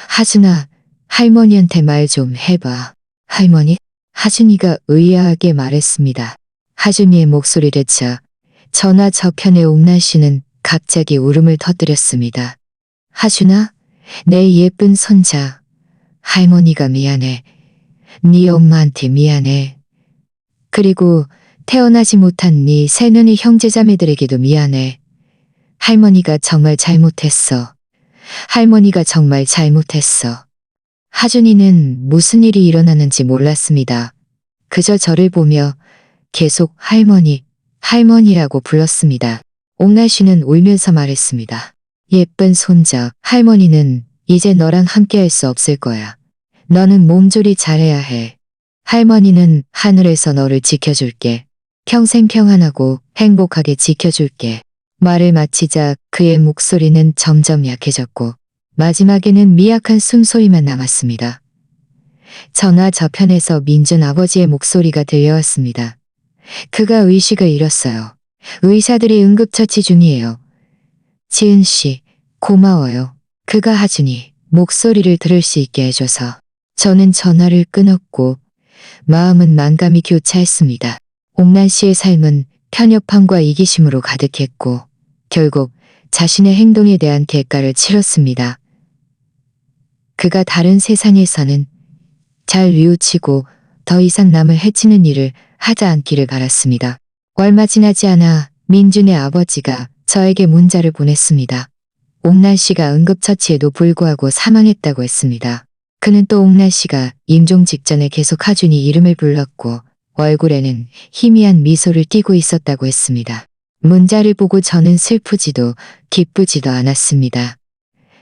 하준아, 할머니한테 말 좀 해봐. 할머니? 하준이가 의아하게 말했습니다. 하준이의 목소리를 듣자 전화 저편의 옥란 씨는 갑자기 울음을 터뜨렸습니다. 하준아, 내 예쁜 손자. 할머니가 미안해. 네 엄마한테 미안해. 그리고 태어나지 못한 네 새누이 형제자매들에게도 미안해. 할머니가 정말 잘못했어. 할머니가 정말 잘못했어. 하준이는 무슨 일이 일어나는지 몰랐습니다. 그저 저를 보며 계속 할머니, 할머니라고 불렀습니다. 옥날 씨는 울면서 말했습니다. 예쁜 손자, 할머니는 이제 너랑 함께할 수 없을 거야. 너는 몸조리 잘해야 해. 할머니는 하늘에서 너를 지켜줄게. 평생 평안하고 행복하게 지켜줄게. 말을 마치자 그의 목소리는 점점 약해졌고 마지막에는 미약한 숨소리만 남았습니다. 전화 저편에서 민준 아버지의 목소리가 들려왔습니다. 그가 의식을 잃었어요. 의사들이 응급처치 중이에요. 지은 씨, 고마워요. 그가 하준이 목소리를 들을 수 있게 해줘서. 저는 전화를 끊었고 마음은 만감이 교차했습니다. 옥란 씨의 삶은 편협함과 이기심으로 가득했고 결국 자신의 행동에 대한 대가를 치렀습니다. 그가 다른 세상에서는 잘 뉘우치고 더 이상 남을 해치는 일을 하지 않기를 바랐습니다. 얼마 지나지 않아 민준의 아버지가 저에게 문자를 보냈습니다. 옥란 씨가 응급처치에도 불구하고 사망했다고 했습니다. 그는 또 옥란 씨가 임종 직전에 계속 하준이 이름을 불렀고 얼굴에는 희미한 미소를 띠고 있었다고 했습니다. 문자를 보고 저는 슬프지도 기쁘지도 않았습니다.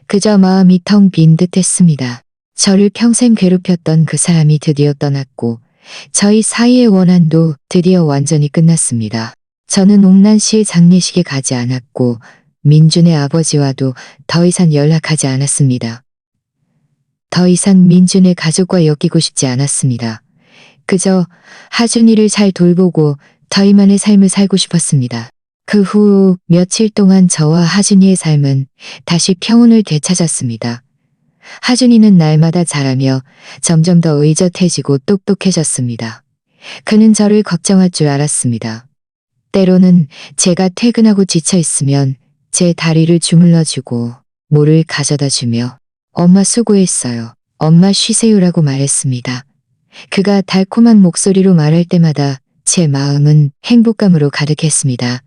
그저 마음이 텅 빈 듯했습니다. 저를 평생 괴롭혔던 그 사람이 드디어 떠났고 저희 사이의 원한도 드디어 완전히 끝났습니다. 저는 옥란 씨의 장례식에 가지 않았고 민준의 아버지와도 더 이상 연락하지 않았습니다. 더 이상 민준의 가족과 엮이고 싶지 않았습니다. 그저 하준이를 잘 돌보고 저희만의 삶을 살고 싶었습니다. 그 후 며칠 동안 저와 하준이의 삶은 다시 평온을 되찾았습니다. 하준이는 날마다 자라며 점점 더 의젓해지고 똑똑해졌습니다. 그는 저를 걱정할 줄 알았습니다. 때로는 제가 퇴근하고 지쳐 있으면 제 다리를 주물러주고 물을 가져다 주며 엄마 수고했어요. 엄마 쉬세요라고 말했습니다. 그가 달콤한 목소리로 말할 때마다 제 마음은 행복감으로 가득했습니다.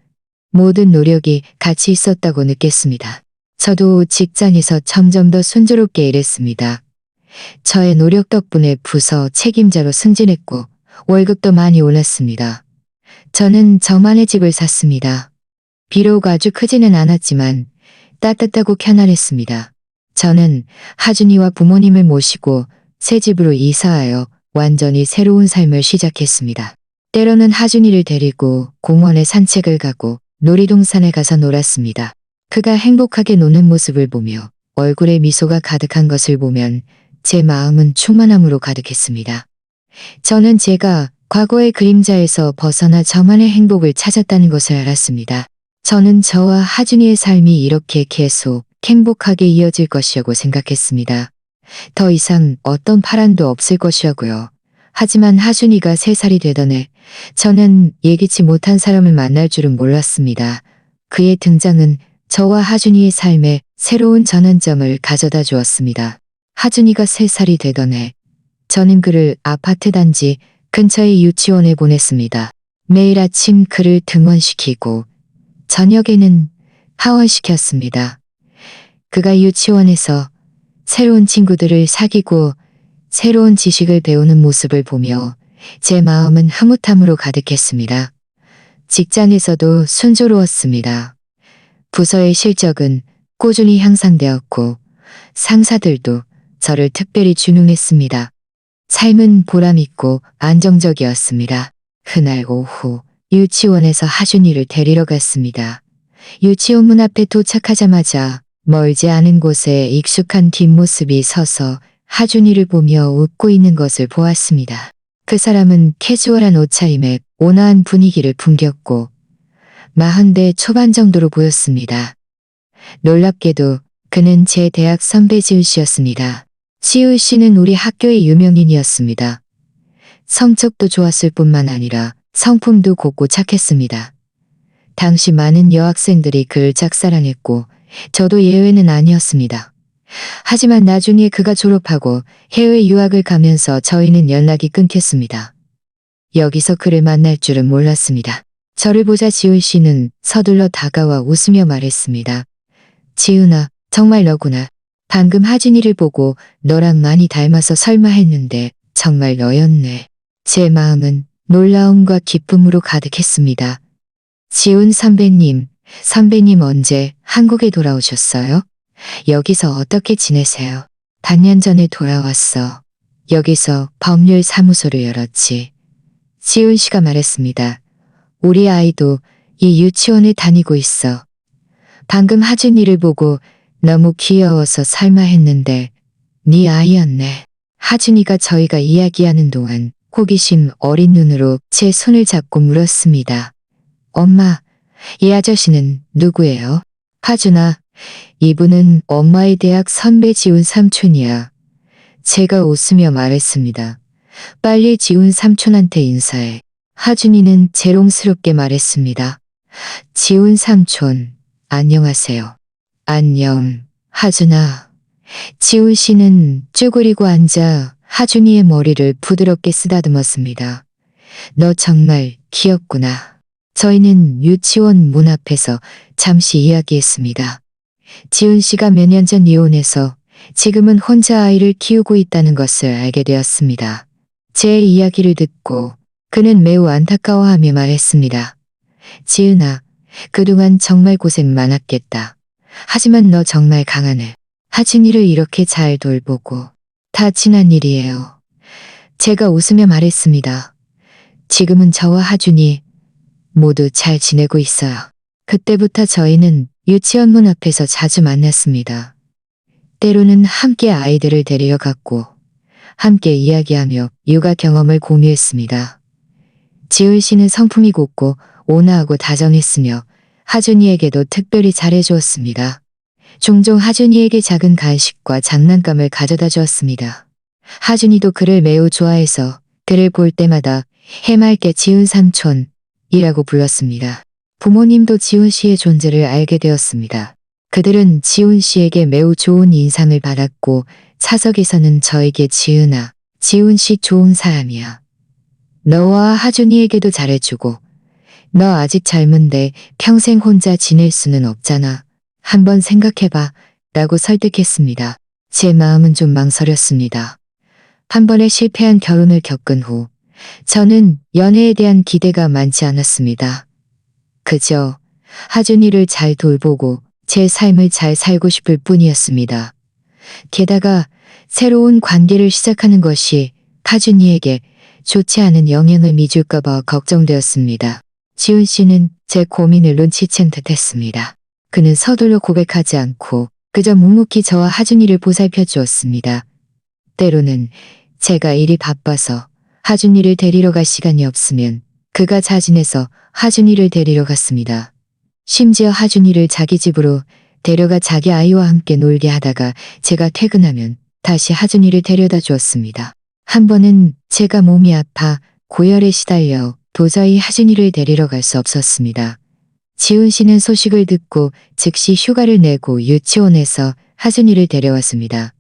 모든 노력이 가치 있었다고 느꼈습니다. 저도 직장에서 점점 더 순조롭게 일했습니다. 저의 노력 덕분에 부서 책임자로 승진했고 월급도 많이 올랐습니다. 저는 저만의 집을 샀습니다. 비록 아주 크지는 않았지만 따뜻하고 편안했습니다. 저는 하준이와 부모님을 모시고 새 집으로 이사하여 완전히 새로운 삶을 시작했습니다. 때로는 하준이를 데리고 공원에 산책을 가고 놀이동산에 가서 놀았습니다. 그가 행복하게 노는 모습을 보며 얼굴에 미소가 가득한 것을 보면 제 마음은 충만함으로 가득했습니다. 저는 제가 과거의 그림자에서 벗어나 저만의 행복을 찾았다는 것을 알았습니다. 저는 저와 하준이의 삶이 이렇게 계속 행복하게 이어질 것이라고 생각했습니다. 더 이상 어떤 파란도 없을 것이라고요. 하지만 하준이가 3살이 되던 해 저는 예기치 못한 사람을 만날 줄은 몰랐습니다. 그의 등장은 저와 하준이의 삶에 새로운 전환점을 가져다 주었습니다. 하준이가 3살이 되던 해 저는 그를 아파트 단지 근처의 유치원에 보냈습니다. 매일 아침 그를 등원시키고 저녁에는 하원시켰습니다. 그가 유치원에서 새로운 친구들을 사귀고 새로운 지식을 배우는 모습을 보며 제 마음은 흐뭇함으로 가득했습니다. 직장에서도 순조로웠습니다. 부서의 실적은 꾸준히 향상되었고 상사들도 저를 특별히 중용했습니다. 삶은 보람있고 안정적이었습니다. 그날 오후 유치원에서 하준이를 데리러 갔습니다. 유치원 문 앞에 도착하자마자 멀지 않은 곳에 익숙한 뒷모습이 서서 하준이를 보며 웃고 있는 것을 보았습니다. 그 사람은 캐주얼한 옷차림에 온화한 분위기를 풍겼고 40대 초반 정도로 보였습니다. 놀랍게도 그는 제 대학 선배 지훈 씨였습니다. 지훈 씨는 우리 학교의 유명인이었습니다. 성적도 좋았을 뿐만 아니라 성품도 곱고 착했습니다. 당시 많은 여학생들이 그를 짝사랑했고 저도 예외는 아니었습니다. 하지만 나중에 그가 졸업하고 해외 유학을 가면서 저희는 연락이 끊겼습니다. 여기서 그를 만날 줄은 몰랐습니다. 저를 보자 지훈 씨는 서둘러 다가와 웃으며 말했습니다. 지훈아, 정말 너구나. 방금 하준이를 보고 너랑 많이 닮아서 설마 했는데 정말 너였네. 제 마음은 놀라움과 기쁨으로 가득했습니다. 지훈 선배님 언제 한국에 돌아오셨어요? 여기서 어떻게 지내세요? 반년 전에 돌아왔어. 여기서 법률 사무소를 열었지. 지훈 씨가 말했습니다. 우리 아이도 이 유치원에 다니고 있어. 방금 하준이를 보고 너무 귀여워서 설마 했는데 네 아이였네. 하준이가 저희가 이야기하는 동안 호기심 어린 눈으로 제 손을 잡고 물었습니다. 엄마, 이 아저씨는 누구예요? 하준아, 이분은 엄마의 대학 선배 지훈 삼촌이야. 제가 웃으며 말했습니다. 빨리 지훈 삼촌한테 인사해. 하준이는 재롱스럽게 말했습니다. 지훈 삼촌, 안녕하세요. 안녕, 하준아. 지훈 씨는 쭈그리고 앉아 하준이의 머리를 부드럽게 쓰다듬었습니다. 너 정말 귀엽구나. 저희는 유치원 문 앞에서 잠시 이야기했습니다. 지훈 씨가 몇 년 전 이혼해서 지금은 혼자 아이를 키우고 있다는 것을 알게 되었습니다. 제 이야기를 듣고 그는 매우 안타까워하며 말했습니다. 지은아, 그동안 정말 고생 많았겠다. 하지만 너 정말 강하네. 하준이를 이렇게 잘 돌보고. 다 지난 일이에요. 제가 웃으며 말했습니다. 지금은 저와 하준이 모두 잘 지내고 있어요. 그때부터 저희는 유치원 문 앞에서 자주 만났습니다. 때로는 함께 아이들을 데리러 갔고 함께 이야기하며 육아 경험을 공유했습니다. 지훈 씨는 성품이 곱고 온화하고 다정했으며 하준이에게도 특별히 잘해주었습니다. 종종 하준이에게 작은 간식과 장난감을 가져다 주었습니다. 하준이도 그를 매우 좋아해서 그를 볼 때마다 해맑게 지훈 삼촌이라고 불렀습니다. 부모님도 지훈 씨의 존재를 알게 되었습니다. 그들은 지훈 씨에게 매우 좋은 인상을 받았고 사석에서는 저에게 지훈아, 지훈 씨 좋은 사람이야. 너와 하준이에게도 잘해주고 너 아직 젊은데 평생 혼자 지낼 수는 없잖아. 한번 생각해봐 라고 설득했습니다. 제 마음은 좀 망설였습니다. 한 번의 실패한 결혼을 겪은 후 저는 연애에 대한 기대가 많지 않았습니다. 그저 하준이를 잘 돌보고 제 삶을 잘 살고 싶을 뿐이었습니다. 게다가 새로운 관계를 시작하는 것이 하준이에게 좋지 않은 영향을 미줄까봐 걱정되었습니다. 지훈 씨는 제 고민을 눈치챈 듯했습니다. 그는 서둘러 고백하지 않고 그저 묵묵히 저와 하준이를 보살펴 주었습니다. 때로는 제가 일이 바빠서 하준이를 데리러 갈 시간이 없으면 그가 자진해서 하준이를 데리러 갔습니다. 심지어 하준이를 자기 집으로 데려가 자기 아이와 함께 놀게 하다가 제가 퇴근하면 다시 하준이를 데려다 주었습니다. 한 번은 제가 몸이 아파 고열에 시달려 도저히 하준이를 데리러 갈 수 없었습니다. 지훈 씨는 소식을 듣고 즉시 휴가를 내고 유치원에서 하준이를 데려왔습니다.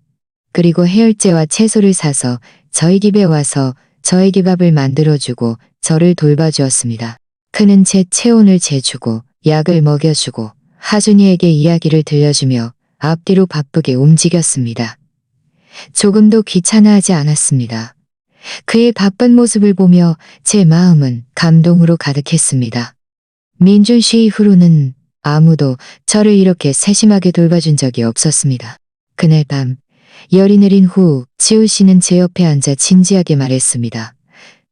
그리고 해열제와 채소를 사서 저희 집에 와서 저에게 밥을 만들어주고 저를 돌봐주었습니다. 그는 제 체온을 재주고 약을 먹여주고 하준이에게 이야기를 들려주며 앞뒤로 바쁘게 움직였습니다. 조금도 귀찮아하지 않았습니다. 그의 바쁜 모습을 보며 제 마음은 감동으로 가득했습니다. 민준 씨 이후로는 아무도 저를 이렇게 세심하게 돌봐준 적이 없었습니다. 그날 밤 열이 내린 후 지훈 씨는 제 옆에 앉아 진지하게 말했습니다.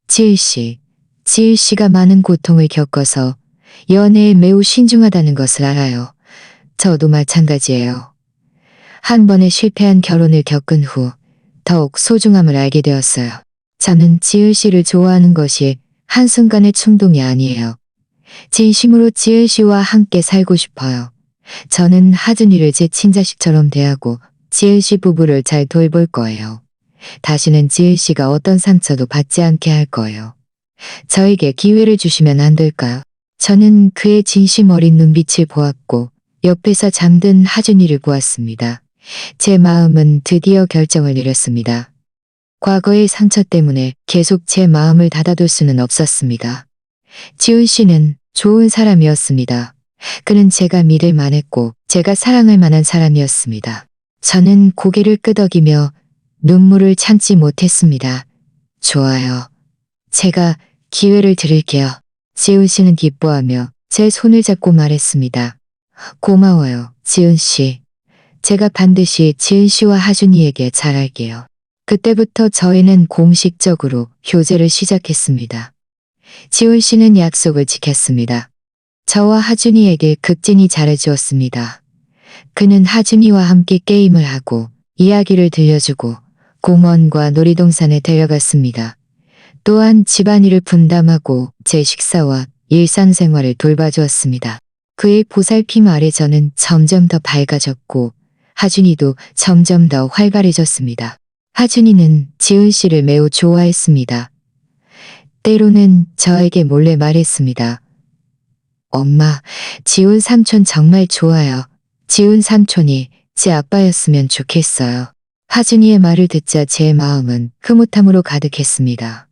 지훈 씨가 많은 고통을 겪어서 연애에 매우 신중하다는 것을 알아요. 저도 마찬가지예요. 한 번의 실패한 결혼을 겪은 후 더욱 소중함을 알게 되었어요. 저는 지은 씨를 좋아하는 것이 한순간의 충동이 아니에요. 진심으로 지은 씨와 함께 살고 싶어요. 저는 하준이를 제 친자식처럼 대하고 지은 씨 부부를 잘 돌볼 거예요. 다시는 지은 씨가 어떤 상처도 받지 않게 할 거예요. 저에게 기회를 주시면 안 될까요? 저는 그의 진심 어린 눈빛을 보았고 옆에서 잠든 하준이를 보았습니다. 제 마음은 드디어 결정을 내렸습니다. 과거의 상처 때문에 계속 제 마음을 닫아둘 수는 없었습니다. 지훈 씨는 좋은 사람이었습니다. 그는 제가 믿을 만했고 제가 사랑할 만한 사람이었습니다. 저는 고개를 끄덕이며 눈물을 참지 못했습니다. 좋아요. 제가 기회를 드릴게요. 지훈 씨는 기뻐하며 제 손을 잡고 말했습니다. 고마워요, 지훈 씨. 제가 반드시 지은 씨와 하준이에게 잘할게요. 그때부터 저희는 공식적으로 교제를 시작했습니다. 지훈 씨는 약속을 지켰습니다. 저와 하준이에게 극진히 잘해주었습니다. 그는 하준이와 함께 게임을 하고 이야기를 들려주고 공원과 놀이동산에 데려갔습니다. 또한 집안일을 분담하고 제 식사와 일상생활을 돌봐주었습니다. 그의 보살핌 아래 저는 점점 더 밝아졌고 하준이도 점점 더 활발해졌습니다. 하준이는 지훈 씨를 매우 좋아했습니다. 때로는 저에게 몰래 말했습니다. 엄마, 지훈 삼촌 정말 좋아요. 지훈 삼촌이 제 아빠였으면 좋겠어요. 하준이의 말을 듣자 제 마음은 흐뭇함으로 가득했습니다.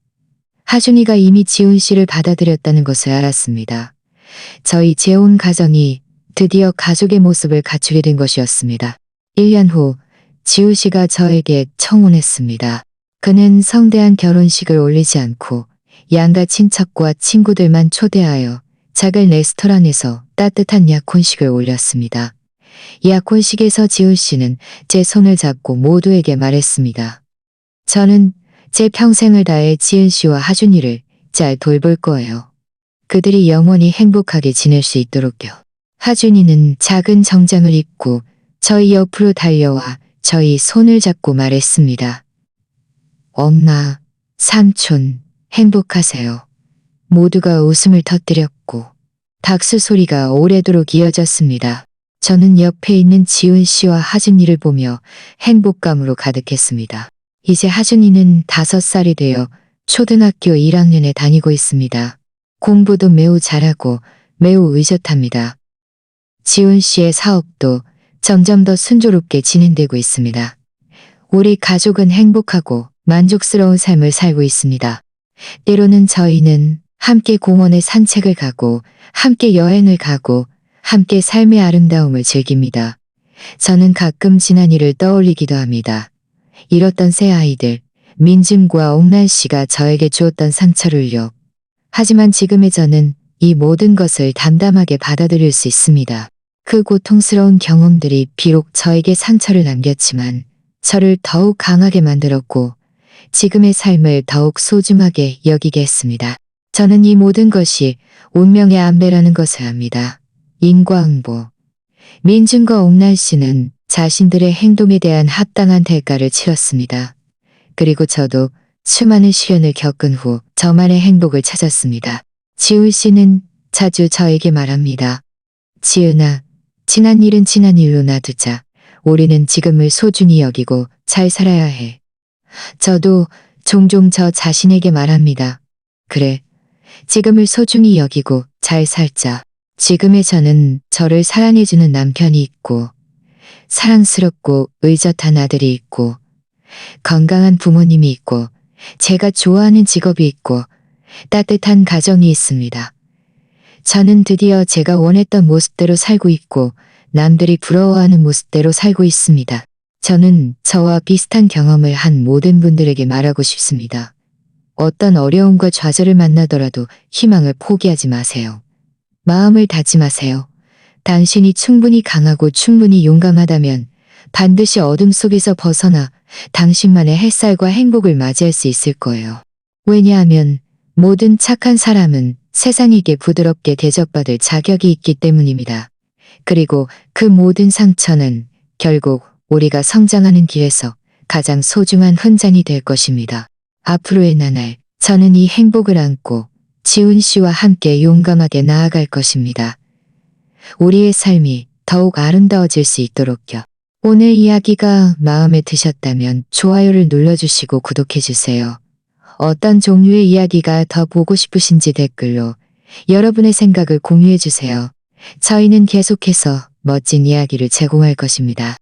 하준이가 이미 지훈 씨를 받아들였다는 것을 알았습니다. 저희 재혼 가정이 드디어 가족의 모습을 갖추게 된 것이었습니다. 1년 후 지훈 씨가 저에게 청혼했습니다. 그는 성대한 결혼식을 올리지 않고 양가 친척과 친구들만 초대하여 작은 레스토랑에서 따뜻한 약혼식을 올렸습니다. 약혼식에서 지훈 씨는 제 손을 잡고 모두에게 말했습니다. 저는 제 평생을 다해 지은 씨와 하준이를 잘 돌볼 거예요. 그들이 영원히 행복하게 지낼 수 있도록요. 하준이는 작은 정장을 입고 저희 옆으로 달려와 저희 손을 잡고 말했습니다. 엄마, 삼촌, 행복하세요. 모두가 웃음을 터뜨렸고 박수 소리가 오래도록 이어졌습니다. 저는 옆에 있는 지훈 씨와 하준이를 보며 행복감으로 가득했습니다. 이제 하준이는 5살이 되어 초등학교 1학년에 다니고 있습니다. 공부도 매우 잘하고 매우 의젓합니다. 지훈 씨의 사업도 점점 더 순조롭게 진행되고 있습니다. 우리 가족은 행복하고 만족스러운 삶을 살고 있습니다. 때로는 저희는 함께 공원에 산책을 가고 함께 여행을 가고 함께 삶의 아름다움을 즐깁니다. 저는 가끔 지난 일을 떠올리기도 합니다. 잃었던 새 아이들, 민준과 옥란 씨가 저에게 주었던 상처를요. 하지만 지금의 저는 이 모든 것을 담담하게 받아들일 수 있습니다. 그 고통스러운 경험들이 비록 저에게 상처를 남겼지만 저를 더욱 강하게 만들었고 지금의 삶을 더욱 소중하게 여기게 했습니다. 저는 이 모든 것이 운명의 안배라는 것을 압니다. 인과응보. 민준과 옥란 씨는 자신들의 행동에 대한 합당한 대가를 치렀습니다. 그리고 저도 수많은 시련을 겪은 후 저만의 행복을 찾았습니다. 지훈 씨는 자주 저에게 말합니다. 지은아, 지난 일은 지난 일로 놔두자. 우리는 지금을 소중히 여기고 잘 살아야 해. 저도 종종 저 자신에게 말합니다. 그래, 지금을 소중히 여기고 잘 살자. 지금의 저는 저를 사랑해주는 남편이 있고 사랑스럽고 의젓한 아들이 있고 건강한 부모님이 있고 제가 좋아하는 직업이 있고 따뜻한 가정이 있습니다. 저는 드디어 제가 원했던 모습대로 살고 있고 남들이 부러워하는 모습대로 살고 있습니다. 저는 저와 비슷한 경험을 한 모든 분들에게 말하고 싶습니다. 어떤 어려움과 좌절을 만나더라도 희망을 포기하지 마세요. 마음을 다짐하세요. 당신이 충분히 강하고 충분히 용감하다면 반드시 어둠 속에서 벗어나 당신만의 햇살과 행복을 맞이할 수 있을 거예요. 왜냐하면 모든 착한 사람은 세상에게 부드럽게 대접받을 자격이 있기 때문입니다. 그리고 그 모든 상처는 결국 우리가 성장하는 길에서 가장 소중한 훈장이 될 것입니다. 앞으로의 나날, 저는 이 행복을 안고 지훈 씨와 함께 용감하게 나아갈 것입니다. 우리의 삶이 더욱 아름다워질 수 있도록요. 오늘 이야기가 마음에 드셨다면 좋아요를 눌러주시고 구독해주세요. 어떤 종류의 이야기가 더 보고 싶으신지 댓글로 여러분의 생각을 공유해주세요. 저희는 계속해서 멋진 이야기를 제공할 것입니다.